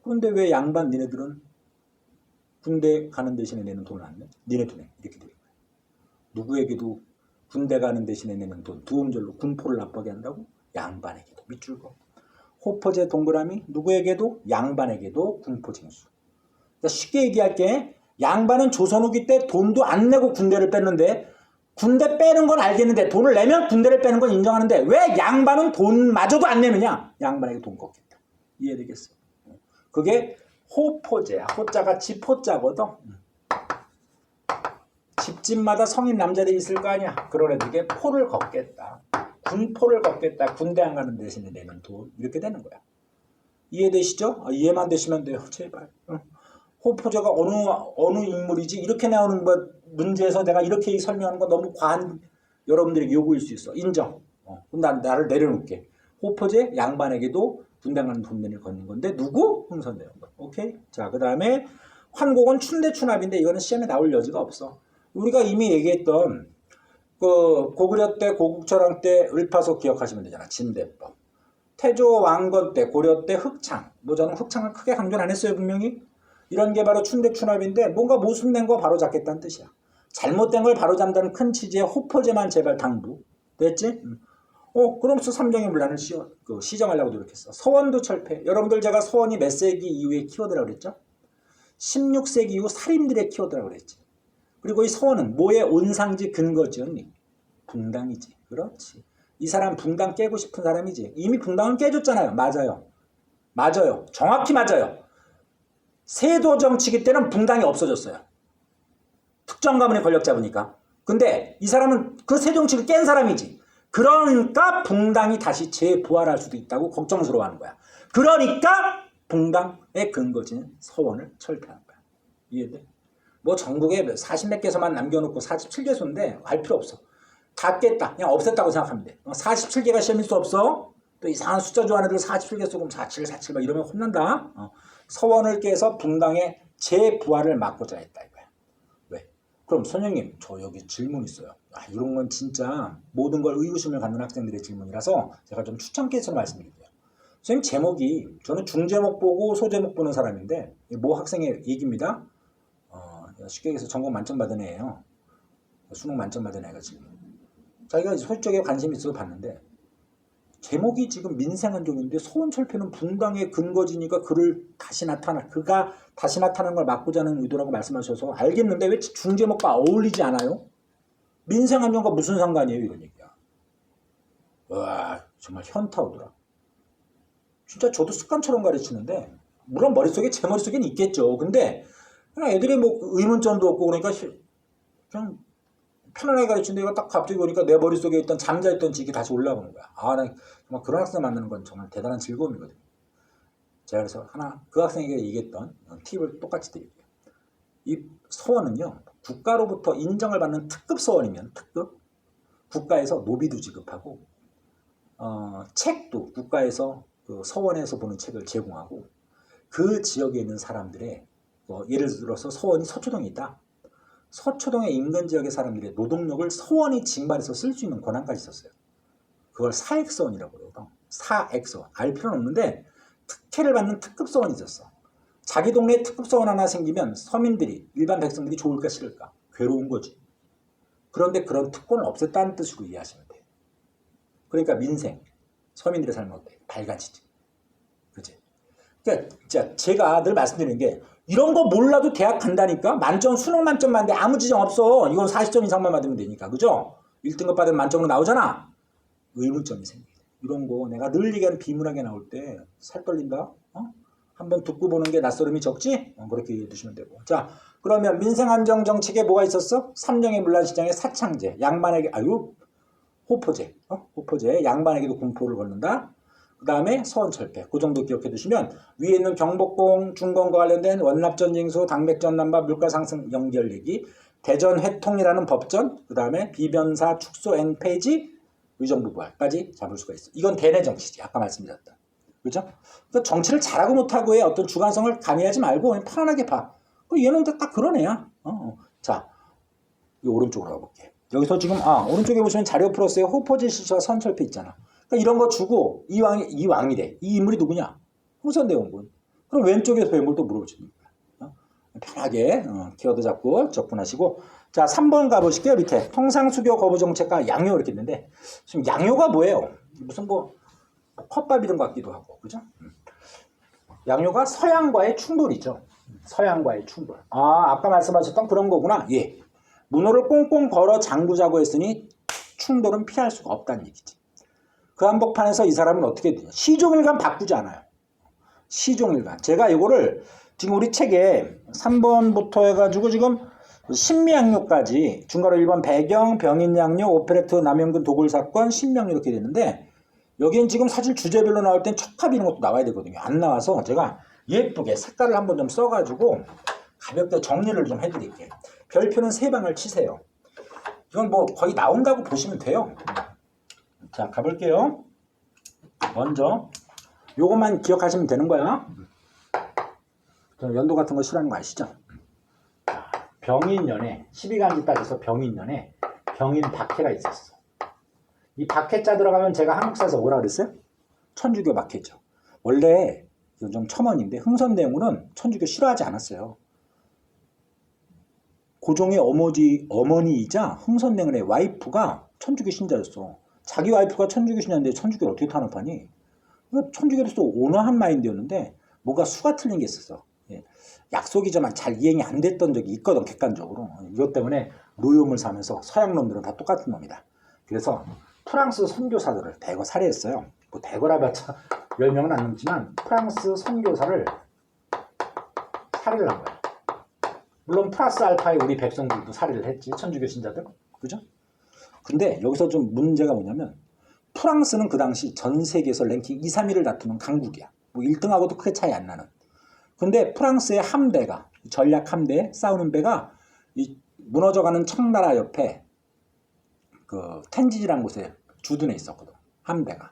그런데 왜 양반 니네들은 군대 가는 대신에 내는 돈을 안 내? 니네도 내. 이렇게 되는 거야. 누구에게도 군대 가는 대신에 내는 돈, 두음절로 군포를 납부하게 한다고? 양반에게도. 밑줄 거. 호퍼제 동그라미 누구에게도? 양반에게도 군포징수. 그러니까 쉽게 얘기할게. 양반은 조선 후기 때 돈도 안 내고 군대를 뺐는데 군대 빼는 건 알겠는데 돈을 내면 군대를 빼는 건 인정하는데 왜 양반은 돈마저도 안 내느냐? 양반에게 돈 걷겠다. 이해되겠어? 그게 호포제야. 호자가 집호자거든. 집집마다 성인 남자들이 있을 거 아니야. 그런 애들에게 포를 걷겠다. 군포를 걷겠다. 군대 안 가는 대신에 내는 돈. 이렇게 되는 거야. 이해되시죠? 이해만 되시면 돼요. 제발. 호포제가 어느 인물이지? 이렇게 나오는 문제에서 내가 이렇게 설명하는 건 너무 과한 여러분들에게 요구일 수 있어. 인정. 그럼 나를 내려놓게. 호포제 양반에게도 군대 가는 돈을 걷는 건데 누구? 흥선대원군. 오케이? 자, 그 다음에 환곡은 춘대춘합인데 이거는 시험에 나올 여지가 없어. 우리가 이미 얘기했던 그 고구려 때 고국철왕 때 을파석 기억하시면 되잖아. 진대법. 태조 왕건 때 고려 때 흑창. 뭐 저는 흑창을 크게 강조는 안 했어요 분명히. 이런 게 바로 춘대춘합인데 뭔가 모순된 거 바로 잡겠다는 뜻이야. 잘못된 걸 바로 잡는다는 큰 취지의 호포제만 제발 당부. 됐지? 그러면서 삼정의 문란을 시정하려고 노력했어. 서원도 철폐. 여러분들 제가 서원이 몇 세기 이후에 키워드라고 그랬죠? 16세기 이후 살인들의 키워드라고 그랬지. 그리고 이 서원은 뭐의 온상지 근거지였니? 붕당이지. 그렇지. 이 사람 붕당 깨고 싶은 사람이지. 이미 붕당은 깨졌잖아요. 맞아요. 맞아요. 정확히 맞아요. 세도 정치기 때는 붕당이 없어졌어요. 특정 가문의 권력 잡으니까. 근데 이 사람은 그 세도 정치를 깬 사람이지. 그러니까 붕당이 다시 재부활할 수도 있다고 걱정스러워하는 거야. 그러니까 붕당의 근거지는 서원을 철폐하는 거야. 이해돼? 뭐 전국에 40몇 개소만 남겨놓고 47개소인데 알 필요 없어. 다 깼다. 그냥 없앴다고 생각하면 돼. 47개가 시험일 수 없어. 또 이상한 숫자 좋아하는 애들 47개 쓰고 47, 47 막 이러면 혼난다. 서원을 깨서 붕당의 재부활을 막고자 했다 이거야. 왜? 그럼 선생님 저 여기 질문 있어요. 이런 건 진짜 모든 걸 의구심을 갖는 학생들의 질문이라서 제가 좀 추천 케이스로 말씀드릴게요. 선생님 제목이 저는 중제목 보고 소제목 보는 사람인데 모 학생의 얘기입니다. 쉽게 얘기해서 전공 만점 받은 애예요. 수능 만점 받은 애가 지금. 자기가 소쪽에 관심이 있어서 봤는데 제목이 지금 민생안정인데 소원철폐는 붕당의 근거지니까 그가 다시 나타나는 걸 막고자 하는 의도라고 말씀하셔서 알겠는데 왜 중제목과 어울리지 않아요? 민생안정과 무슨 상관이에요? 이런 얘기야. 와 정말 현타 오더라. 진짜 저도 습관처럼 가르치는데 물론 머릿속에 제 머릿속엔 있겠죠. 근데 그냥 애들이 뭐 의문점도 없고 그러니까 그냥 편안하게 가르치는데 이거 딱 갑자기 보니까 내 머릿속에 있던 잠자있던 지식이 다시 올라오는 거야. 나 정말 그런 학생 만나는 건 정말 대단한 즐거움이거든요. 제가 그래서 그 학생에게 얘기했던 팁을 똑같이 드릴게요. 이 서원은요. 국가로부터 인정을 받는 특급 서원이면 특급 국가에서 노비도 지급하고 책도 국가에서 그 서원에서 보는 책을 제공하고 그 지역에 있는 사람들의 예를 들어서 서원이 서초동에 있다. 서초동의 인근 지역의 사람들의 노동력을 서원이 징발해서 쓸 수 있는 권한까지 있었어요. 그걸 사액서원이라고 그래요. 사액서원. 알 필요는 없는데 특혜를 받는 특급서원이 있었어. 자기 동네에 특급서원 하나 생기면 서민들이 일반 백성들이 좋을까 싫을까? 괴로운 거지. 그런데 그런 특권을 없앴다는 뜻으로 이해하시면 돼요. 그러니까 민생, 서민들의 삶은 어때? 밝아지지. 그치? 그러니까 제가 늘 말씀드리는 게 이런 거 몰라도 대학 간다니까? 만점, 수능 만점 받는데 아무 지장 없어. 이건 40점 이상만 받으면 되니까. 그죠? 1등급 받으면 만점으로 나오잖아? 의문점이 생겨요. 이런 거 내가 늘 얘기하는 비문학에 나올 때 살 떨린다? 한번 듣고 보는 게 낯설음이 적지? 그렇게 이해해 두시면 되고. 자, 그러면 민생안정 정책에 뭐가 있었어? 삼정의 문란시장의 사창제, 양반에게, 호포제. 호포제, 양반에게도 공포를 걸는다. 그 다음에 서원철폐. 그 정도 기억해 두시면 위에 있는 경복궁, 중건과 관련된 원납전징수, 당맥전난바, 물가상승 연결얘기, 대전회통이라는 법전, 그 다음에 비변사, 축소, N페이지, 의정부부활까지 잡을 수가 있어. 이건 대내정치지. 아까 말씀드렸던. 그죠? 그러니까 정치를 잘하고 못하고의 어떤 주관성을 가미하지 말고 그냥 편안하게 봐. 얘는 딱 그런 애야. 자, 이 오른쪽으로 가볼게. 여기서 지금 오른쪽에 보시면 자료 플러스에 호포제 시시와 선철폐 있잖아. 그러니까 이런 거 주고 이 왕이래. 이 인물이 누구냐? 흥선대원군. 그럼 왼쪽에서 인물 또 물어보시는 거야. 편하게 키워드 잡고 접근하시고. 자, 3번 가보실게요. 밑에 통상수교 거부 정책과 양요 이렇게 있는데 지금 양요가 뭐예요? 무슨 컵밥 이런 것 같기도 하고, 그죠? 양요가 서양과의 충돌이죠. 서양과의 충돌. 아까 말씀하셨던 그런 거구나. 예. 문호를 꽁꽁 걸어 장구자고 했으니 충돌은 피할 수가 없다는 얘기지. 그 한복판에서 이 사람은 어떻게 되냐. 시종일관 바꾸지 않아요. 시종일관. 제가 이거를 지금 우리 책에 3번부터 해가지고 지금 신미양요까지 중괄호 1번 배경, 병인양요, 오페레트 남영근 도굴 사건, 신미양요 이렇게 됐는데 여기엔 지금 사실 주제별로 나올 땐 척합 이런 것도 나와야 되거든요. 안 나와서 제가 예쁘게 색깔을 한번 좀 써가지고 가볍게 정리를 좀 해드릴게요. 별표는 3방을 치세요. 이건 뭐 거의 나온다고 보시면 돼요. 자, 가볼게요. 먼저 요것만 기억하시면 되는 거야. 저 연도 같은 거 싫어하는 거 아시죠? 병인년에 12간지 따져서 병인년에 병인 박해가 있었어. 이 박해자 들어가면 제가 한국사에서 뭐라 그랬어요? 천주교 박해죠. 원래 이건 좀 첨언인데 흥선대원군은 천주교 싫어하지 않았어요. 고종의 어머니이자 흥선대원의 와이프가 천주교 신자였어. 자기 와이프가 천주교 신자인데 천주교를 어떻게 탄압하니? 천주교로서 온화한 마인드였는데 뭔가 수가 틀린 게 있었어. 약속이지만 잘 이행이 안 됐던 적이 있거든, 객관적으로. 이것 때문에 노여움을 사면서 서양 놈들은 다 똑같은 놈이다. 그래서 프랑스 선교사들을 대거 살해했어요. 뭐 대거라봤자 10명은 안 넘지만 프랑스 선교사를 살해를 한 거야. 물론 플러스 알파에 우리 백성들도 살해를 했지, 천주교 신자들. 그죠? 근데 여기서 좀 문제가 뭐냐면 프랑스는 그 당시 전 세계에서 랭킹 2, 3위를 다투는 강국이야. 뭐 1등하고도 크게 차이 안 나는. 근데 프랑스의 함대가, 전략 함대, 싸우는 배가 이 무너져가는 청나라 옆에 그 텐지지라는 곳에 주둔해 있었거든. 함대가.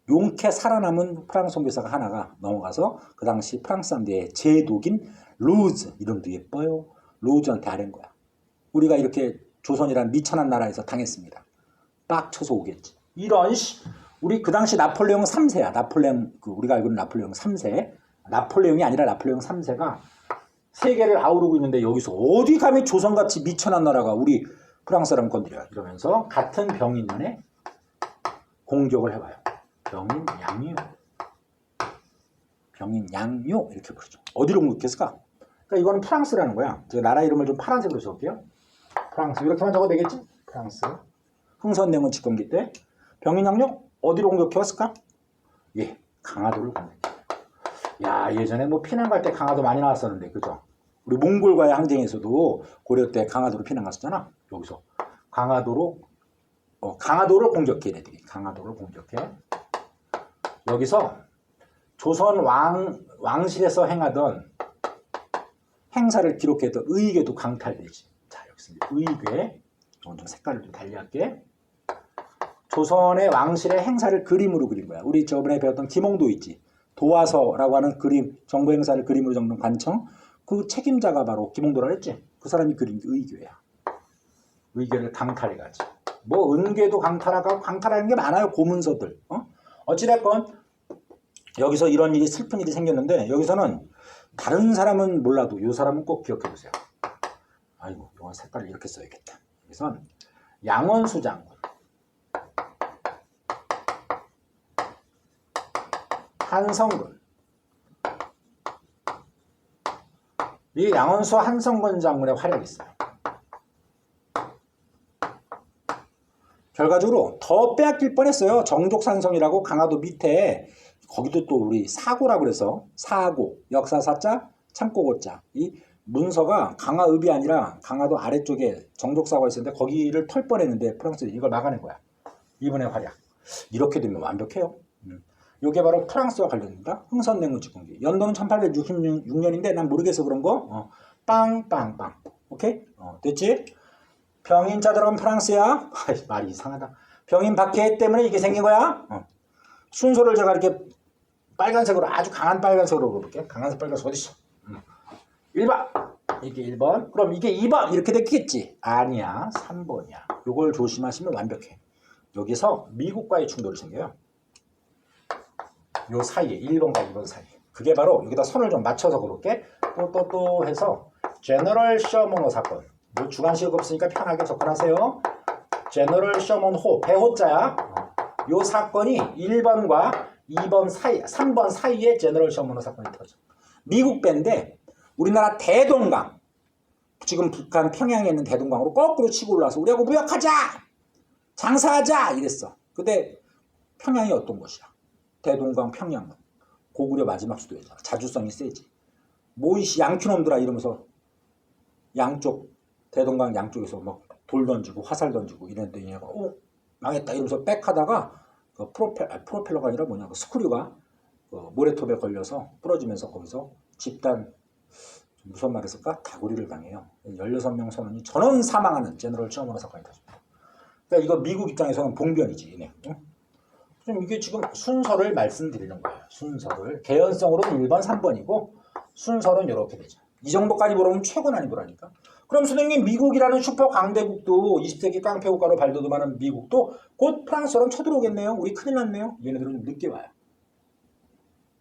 용케 살아남은 프랑스 선교사가 하나가 넘어가서 그 당시 프랑스 함대의 제독인 로즈, 이름도 예뻐요. 로즈한테 아랜 거야. 우리가 이렇게 조선이란 미천한 나라에서 당했습니다. 빡쳐서 오겠지. 이런 우리 그 당시 나폴레옹 3세야. 나폴레옹, 우리가 알고 있는 나폴레옹 3세. 나폴레옹이 아니라 나폴레옹 3세가 세계를 아우르고 있는데 여기서 어디 감히 조선같이 미천한 나라가 우리 프랑스 사람 건드려. 이러면서 같은 병인년에 공격을 해봐요. 병인양요. 병인양요 이렇게 부르죠. 어디로 공격했을까? 그러니까 이거는 프랑스라는 거야. 제가 나라 이름을 좀 파란색으로 적을게요. 프랑스. 이렇게만 적어도 되겠지? 프랑스. 흥선대원 집권기 때 병인양요 어디로 공격해왔을까? 예, 강화도를 공격해. 야, 예전에 뭐 피난 갈 때 강화도 많이 나왔었는데, 그죠? 우리 몽골과의 항쟁에서도 고려 때 강화도로 피난 갔었잖아. 여기서 강화도를 공격해. 얘네들이 강화도를 공격해. 여기서 조선 왕실에서 행하던 행사를 기록했던 의궤도 강탈되지. 자, 여기서 의궤. 좀 색깔을 좀 달리할게. 조선의 왕실의 행사를 그림으로 그린 거야. 우리 저번에 배웠던 김홍도 있지. 도화서라고 하는 그림, 정부 행사를 그림으로 적는 관청. 그 책임자가 바로 김홍도라 했지. 그 사람이 그린 게 의궤야. 의궤를 강탈해가지고. 뭐 은궤도 강탈하고 강탈하는 게 많아요. 고문서들. 어찌됐건 여기서 이런 일이 슬픈 일이 생겼는데 여기서는 다른 사람은 몰라도 이 사람은 꼭 기억해두세요. 아이고, 이건 색깔을 이렇게 써야겠다. 여기선 양원수 장군. 한성근. 이 양원수 한성근 장군의 활약이 있어요. 결과적으로 더 빼앗길 뻔했어요. 정족산성이라고 강화도 밑에 거기도 또 우리 사고라고 그래서 사고, 역사사자, 창고고자. 이 문서가 강화읍이 아니라 강화도 아래쪽에 정족사고가 있었는데 거기를 털 뻔했는데 프랑스들이 이걸 막아낸 거야. 이번의 활약. 이렇게 되면 완벽해요. 이게 바로 프랑스와 관련된다. 흥선대원 집권기. 연도는 1866년인데 난 모르겠어 그런 거. 빵빵빵. 오케이? 됐지? 병인자 들어가면 프랑스야. 말이 이상하다. 병인 박해 때문에 이게 생긴 거야. 순서를 제가 이렇게 빨간색으로 아주 강한 빨간색으로 볼게요. 강한 빨간색 어디 있어? 1번. 이게 1번. 그럼 이게 2번 이렇게 됐겠지? 아니야. 3번이야. 이걸 조심하시면 완벽해. 여기서 미국과의 충돌이 생겨요. 요 사이에 1번과 2번 사이. 그게 바로 여기다 선을 좀 맞춰서 그렇게 또 해서 제너럴 셔먼호 사건. 뭐 주관식 없으니까 편하게 접근하세요. 제너럴 셔먼호 배호자야. 요 사건이 1번과 2번 사이, 3번 사이에 제너럴 셔먼호 사건이 터져. 미국 배인데 우리나라 대동강, 지금 북한 평양에 있는 대동강으로 거꾸로 치고 올라와서 우리하고 무역하자, 장사하자 이랬어. 근데 평양이 어떤 곳이야? 대동강 평양은 고구려 마지막 수도였잖아. 자주성이 세지. 모이시 양키놈들아 이러면서 양쪽 대동강 양쪽에서 막 돌 던지고 화살 던지고 이랬더니 얘가 망했다 이러면서 백하다가 그 프로펠러가 아니라 뭐냐 그 스크류가 그 모래톱에 걸려서 부러지면서 거기서 집단 무슨 말 했을까? 다구리를 당해요. 16명 선원이 전원 사망하는 제너럴 처음으로 사건이 터집니다. 그러니까 이거 미국 입장에서는 봉변이지. 네. 좀 이게 지금 순서를 말씀드리는 거예요. 순서를. 개연성으로는 1번, 3번이고 순서는 이렇게 되죠. 이 정도까지 물어보면 최고 난이도라니까. 그럼 선생님 미국이라는 슈퍼 강대국도 20세기 깡패국가로 발돋움하는 미국도 곧 프랑스처럼 쳐들어오겠네요. 우리 큰일 났네요. 얘네들은 좀 늦게 와요.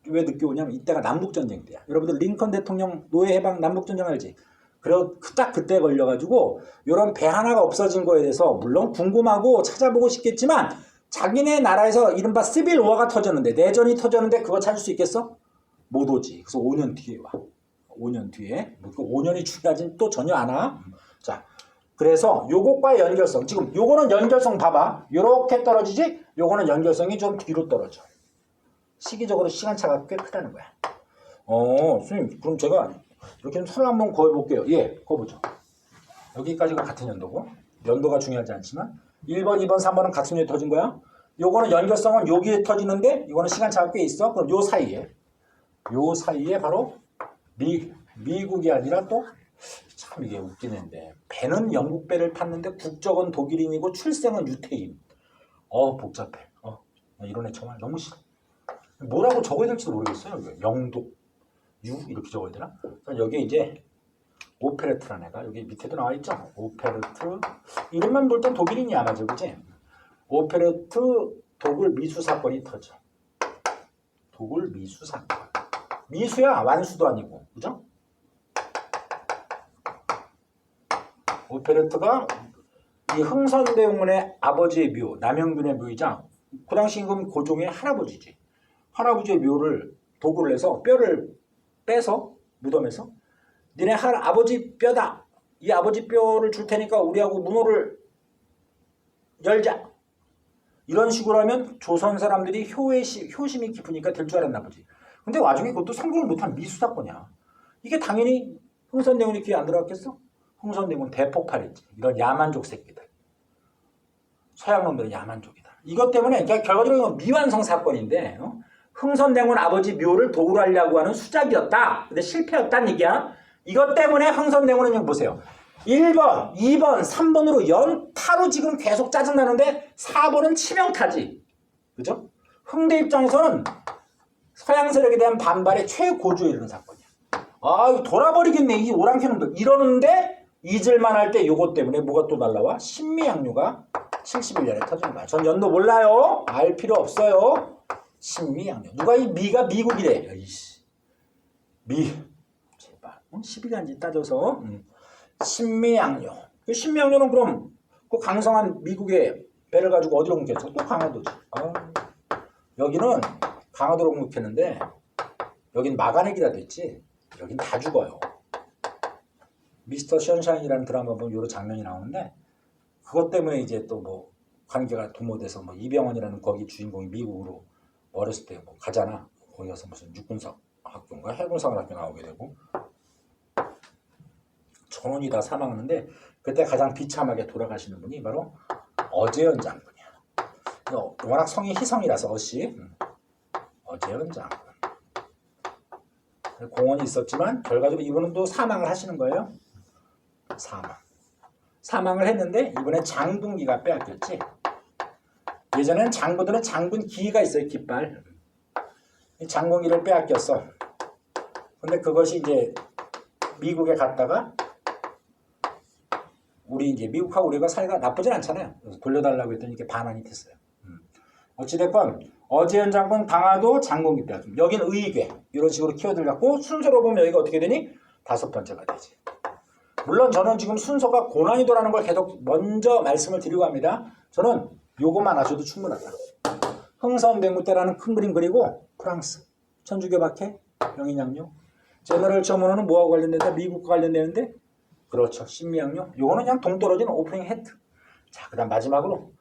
왜 늦게 오냐면 이때가 남북전쟁 때야. 여러분들 링컨 대통령 노예해방 남북전쟁 알지? 딱 그때 걸려가지고 이런 배 하나가 없어진 거에 대해서 물론 궁금하고 찾아보고 싶겠지만 자기네 나라에서 이른바 시빌 워가 터졌는데 내전이 터졌는데 그거 찾을 수 있겠어? 못 오지. 그래서 5년 뒤에 와. 5년 뒤에. 그 5년이 중요하진 또 전혀 안 와. 자, 그래서 요것과의 연결성. 지금 요거는 연결성 봐봐. 요렇게 떨어지지? 요거는 연결성이 좀 뒤로 떨어져. 시기적으로 시간차가 꽤 크다는 거야. 선생님, 그럼 제가 이렇게 좀 선을 한번 그어볼게요. 예, 그어보죠. 여기까지가 같은 연도고, 연도가 중요하지 않지만, 1번, 2번, 3번은 각순위에 터진 거야. 요거는 연결성은 여기에 터지는데, 이거는 시간차가 꽤 있어. 그럼 요 사이에 바로 미국이 아니라 또, 참 이게 웃기는데, 배는 영국 배를 탔는데, 국적은 독일인이고, 출생은 유태인. 복잡해. 이런 애 정말 너무 싫어. 뭐라고 적어야 될지도 모르겠어요. 영독, 유 이렇게 적어야 되나? 여기 이제 오페르트라는 애가 여기 밑에도 나와 있죠. 오페르트 이름만 볼 땐 독일인이 아마죠, 그지? 오페르트 도굴 미수 사건이 터져. 도굴 미수 사건. 미수야 완수도 아니고, 그죠? 오페르트가 이 흥선대원군의 아버지의 묘, 남영균의 묘이자 그 당시 그 고종의 할아버지지. 할아버지의 묘를 도구를 해서 뼈를 빼서 무덤에서 니네 아버지 뼈다. 이 아버지 뼈를 줄 테니까 우리하고 문호를 열자. 이런 식으로 하면 조선 사람들이 효심이 깊으니까 될 줄 알았나 보지. 근데 와중에 그것도 성공을 못한 미수사건이야. 이게 당연히 흥선대원이 귀에 안 들어갔겠어? 흥선대원 대폭발했지. 이런 야만족 새끼들. 서양놈들은 야만족이다. 이것 때문에 그러니까 결과적으로 미완성 사건인데 흥선대원 아버지 묘를 도구로 하려고 하는 수작이었다. 근데 실패였다는 얘기야. 이것 때문에 흥선대원은 보세요. 1번, 2번, 3번으로 연타로 지금 계속 짜증나는데 4번은 치명타지. 그죠? 흥대 입장에서는 서양 세력에 대한 반발의 최고조에 이르는 사건이야. 이거 돌아버리겠네. 이 오랑캐놈들. 이러는데 잊을만 할 때 요것 때문에 뭐가 또 날라와? 신미양요가 71년에 터지는 거야. 전 연도 몰라요. 알 필요 없어요. 신미양요. 누가 이 미가 미국이래. 이씨. 제발. 11년인지 따져서. 신미양요. 그 신미양요는 그럼 그 강성한 미국의 배를 가지고 어디로 묵혔어? 또 강화도지. 여기는 강화도로 묵혔는데 여긴 막아내기라도 했지. 여긴 다 죽어요. 미스터 션샤인이라는 드라마 보면 이런 장면이 나오는데 그것 때문에 이제 또 뭐 관계가 도모돼서 뭐 이병헌이라는 거기 주인공이 미국으로 어렸을 때 뭐 가잖아. 거기 가서 무슨 육군사 학교인가 해군사관 학교 나오게 되고 전원이 다 사망하는데 그때 가장 비참하게 돌아가시는 분이 바로 어제현 장군이야. 워낙 성이 희성이라서 어제현 장군. 공헌이 있었지만 결과적으로 이분은 또 사망을 하시는 거예요. 사망을 했는데 이번에 장군기가 빼앗겼지. 예전에는 장군들은 장군 기가 있어요. 깃발. 장군기를 빼앗겼어. 근데 그것이 이제 미국에 갔다가 우리 이제 미국하고 우리가 사이가 나쁘진 않잖아요. 그래서 돌려달라고 했더니 이렇게 반환이 됐어요. 어찌됐건 어제현 장군 강화도 장군기 빼앗김. 여긴 의궤 이런 식으로 키워드를 갖고 순서로 보면 여기가 어떻게 되니? 5번째가 되지. 물론 저는 지금 순서가 고난이도라는 걸 계속 먼저 말씀을 드리고 합니다. 저는 요것만 하셔도 충분하다. 흥선대무 때라는 큰 그림 그리고 프랑스, 천주교 박해, 병인양요. 제너럴 처음으로는 뭐하고 관련된다? 미국과 관련되는데 그렇죠. 신미양요. 요거는 그냥 동떨어진 오프닝 헤트. 자, 그 다음 마지막으로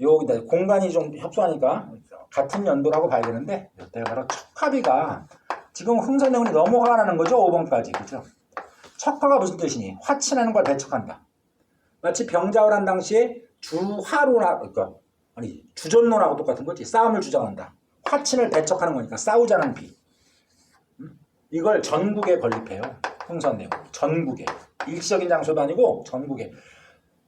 여기다 공간이 좀 협소하니까 같은 연도라고 봐야 되는데 이때가 바로 척화비가 지금 흥선대원이 너무 화가 나는 거죠. 5번까지. 그죠? 척화가 무슨 뜻이니? 화친하는 걸 배척한다. 마치 병자호란 당시에 주화로나 그러니까 아니 주전론하고 똑같은 거지. 싸움을 주장한다. 화친을 배척하는 거니까 싸우자는 비. 이걸 전국에 건립해요. 흥선대원. 전국에. 일시적인 장소도 아니고 전국에.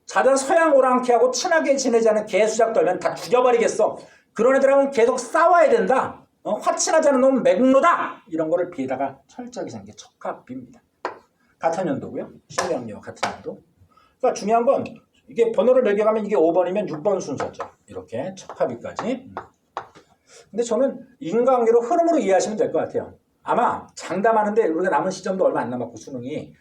자들 서양 오랑캐하고 친하게 지내지 않은 개수작 떨면 다 죽여버리겠어. 그런 애들하고는 계속 싸워야 된다. 화친하지 않은 놈은 매국노다. 이런 거를 비에다가 철저하게 생긴 게 척합비입니다. 같은 연도고요. 신명리와 같은 연도. 그러니까 중요한 건 이게 번호를 매겨가면 이게 5번이면 6번 순서죠. 이렇게 척합비까지. 근데 저는 인과관계로 흐름으로 이해하시면 될 것 같아요. 아마 장담하는데 우리가 남은 시점도 얼마 안 남았고 수능이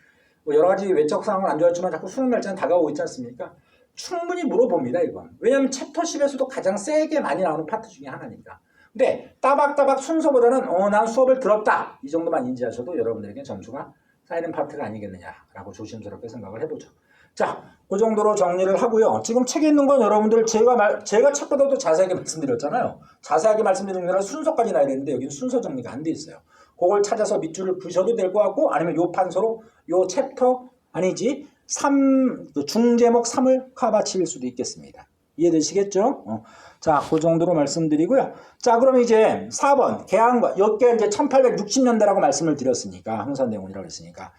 뭐 여러 가지 외적 상황은 안 좋았지만 자꾸 수능 날짜는 다가오고 있지 않습니까? 충분히 물어봅니다 이건. 왜냐하면 챕터 10에서도 가장 세게 많이 나오는 파트 중에 하나니까. 근데 따박따박 순서보다는 난 수업을 들었다 이 정도만 인지하셔도 여러분들에게 점수가 쌓이는 파트가 아니겠느냐라고 조심스럽게 생각을 해보죠. 자, 그 정도로 정리를 하고요. 지금 책에 있는 건 여러분들 제가 책보다도 자세하게 말씀드렸잖아요. 자세하게 말씀드리는 게 아니라 순서까지 나야 되는데 여기는 순서 정리가 안 돼 있어요. 그걸 찾아서 밑줄을 그으셔도 될 것 같고 아니면 요 판서로 요 챕터 아니지 3 중제목 3을 카바치일 수도 있겠습니다. 이해되시겠죠? 자, 그 정도로 말씀드리고요. 자, 그럼 이제 4번 개항과 여기가 이제 1860년대라고 말씀을 드렸으니까 흥선대원이라고 했으니까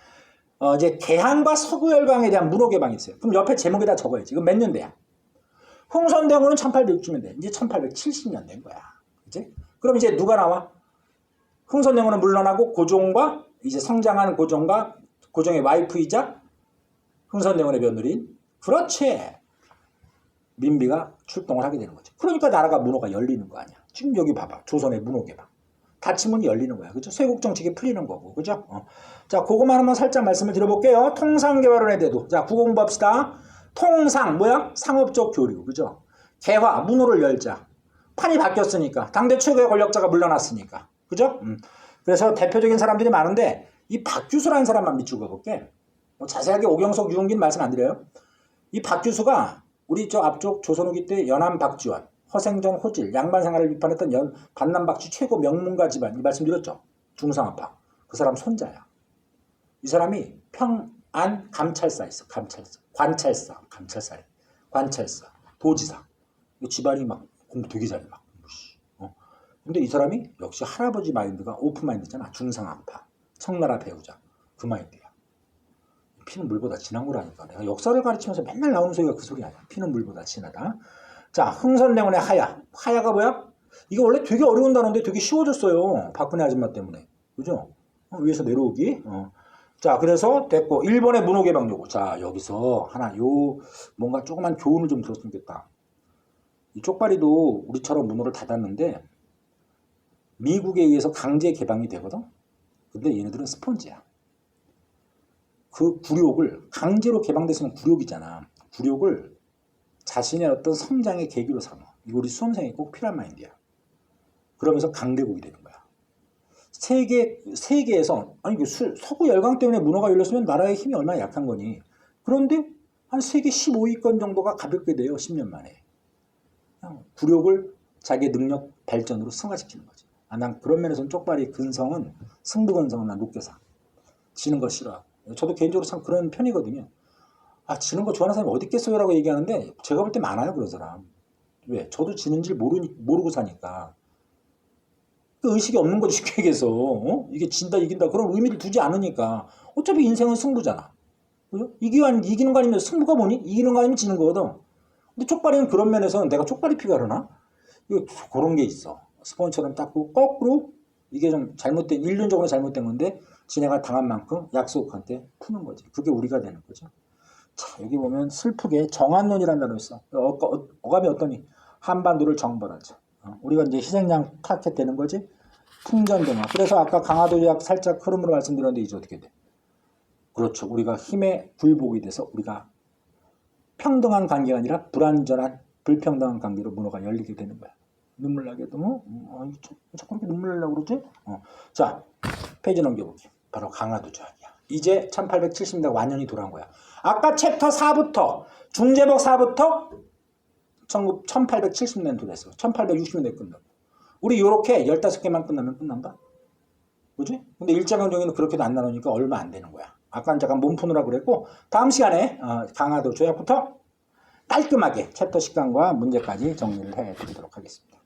이제 개항과 서구열강에 대한 문호개방이 있어요. 그럼 옆에 제목에다 적어야지. 이건 몇 년대야? 흥선대원은 1860년대. 이제 1870년대인 거야. 그치? 그럼 이제 누가 나와? 흥선대원은 물러나고 고종과 이제 성장한 고종과 고종의 와이프이자 흥선대원의 며느리인 그렇지. 민비가 출동을 하게 되는 거죠. 그러니까 나라가 문호가 열리는 거 아니야. 지금 여기 봐봐. 조선의 문호개방. 닫히문이 열리는 거야. 그죠? 쇄국 정책이 풀리는 거고. 그죠? 자, 그것만 한번 살짝 말씀을 드려볼게요. 통상개화론의 대도. 자, 국어 공부합시다. 통상, 뭐야? 상업적 교류. 그죠? 개화, 문호를 열자. 판이 바뀌었으니까. 당대 최고의 권력자가 물러났으니까. 그죠? 그래서 대표적인 사람들이 많은데, 이 박규수라는 사람만 밑줄 그어볼게. 뭐 자세하게 오경석, 유흥긴 말씀 안 드려요. 이 박규수가 우리 저 앞쪽 조선 후기 때 연암 박지원, 허생전 호질, 양반 생활을 비판했던 반남박쥐 최고 명문가 집안 이 말씀드렸죠. 중상아파. 그 사람 손자야. 이 사람이 평안 감찰사 있어. 감찰사. 관찰사. 도지사. 이 집안이 막 공부 되게 잘해. 막. 근데 이 사람이 역시 할아버지 마인드가 오픈 마인드잖아. 중상아파. 청나라 배우자. 그 마인드야. 피는 물보다 진한 거라니까. 내가 역사를 가르치면서 맨날 나오는 소리가 그 소리 아니야. 피는 물보다 진하다. 자, 흥선대원의 하야. 하야가 뭐야? 이거 원래 되게 어려운 단어인데 되게 쉬워졌어요. 박근혜 아줌마 때문에. 그죠? 위에서 내려오기. 자, 그래서 됐고. 일본의 문호개방 요구. 자, 여기서 하나, 뭔가 조그만 교훈을 좀 들었으면 좋겠다. 이 쪽발이도 우리처럼 문호를 닫았는데, 미국에 의해서 강제 개방이 되거든? 근데 얘네들은 스펀지야. 그 굴욕을, 강제로 개방됐으면 굴욕이잖아. 굴욕을 자신의 어떤 성장의 계기로 삼아. 이거 우리 수험생이 꼭 필요한 마인드야. 그러면서 강대국이 되는 거야. 세계에서, 아니, 서구 열강 때문에 문호가 열렸으면 나라의 힘이 얼마나 약한 거니. 그런데 한 세계 15위권 정도가 가볍게 돼요. 10년 만에. 그냥 굴욕을 자기의 능력 발전으로 승화시키는 거지. 난 그런 면에서는 쪽발이 근성은, 승부 근성은 난 높게 사. 지는 거 싫어. 저도 개인적으로 참 그런 편이거든요. 지는 거 좋아하는 사람이 어디 있겠어요? 라고 얘기하는데 제가 볼 때 많아요. 그런 사람. 왜? 저도 지는 줄 모르고 사니까. 그 의식이 없는 거지. 쉽게 얘기해서. 이게 진다 이긴다 그런 의미를 두지 않으니까. 어차피 인생은 승부잖아. 그죠? 이기는 거 아니면 승부가 뭐니? 이기는 거 아니면 지는 거거든. 근데 쪽발이는 그런 면에서는 내가 쪽발이 피가 그러나? 그런 게 있어. 스폰처럼 닦고 거꾸로 이게 좀 잘못된, 일륜적으로 잘못된 건데 지네가 당한 만큼 약속한테 푸는 거지. 그게 우리가 되는 거죠. 자, 여기 보면 슬프게 정한론이라는 단어 있어. 어감이 어떠니? 한반도를 정벌하자. 우리가 이제 희생양 타켓 되는 거지. 풍전등화. 그래서 아까 강화도 약 살짝 흐름으로 말씀드렸는데 이제 어떻게 돼? 그렇죠. 우리가 힘의 굴복이 돼서 우리가 평등한 관계가 아니라 불완전한 불평등한 관계로 문호가 열리게 되는 거야. 눈물 나게도 자꾸 이렇게 눈물 나려고 그러지? 자, 페이지 넘겨보기. 바로 강화도 조약이야. 이제 1870년대 완전히 돌아온 거야. 아까 챕터 4부터 중제목 4부터 1870년도 됐어. 1860년대 끝나고. 우리 요렇게 15개만 끝나면 끝난다? 그지? 근데 일자강정에는 그렇게도 안 나누니까 얼마 안 되는 거야. 아까 잠깐 몸 푸느라고 그랬고 다음 시간에 강화도 조약부터 깔끔하게 챕터 식강과 문제까지 정리를 해드리도록 하겠습니다.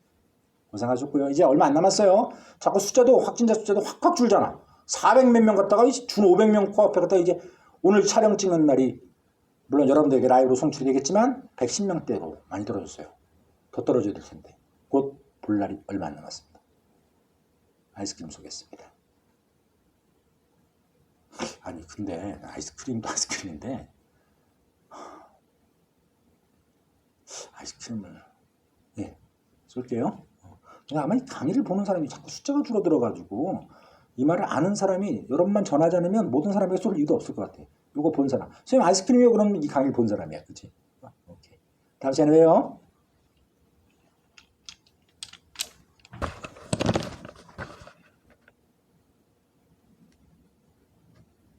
고생하셨고요. 이제 얼마 안 남았어요. 자꾸 숫자도 확진자 숫자도 확확 줄잖아. 400 몇 명 갔다가 준 500명 코앞에 갔다가 이제 오늘 촬영 찍는 날이 물론 여러분들에게 라이브로 송출이 되겠지만 110명대로 많이 떨어졌어요. 더 떨어져야 될 텐데 곧 볼 날이 얼마 안 남았습니다. 아이스크림 쏘겠습니다. 아니 근데 아이스크림도 아이스크림인데 아이스크림을 쏠게요. 아마 이 강의를 보는 사람이 자꾸 숫자가 줄어들어가지고 이 말을 아는 사람이 여러분만 전하지 않으면 모든 사람에게 쏠 이유도 없을 것 같아. 이거 본 사람. 선생님 아이스크림이요? 그러면 이 강의를 본 사람이야. 그치? 오케이. 다음 시간에 봬요.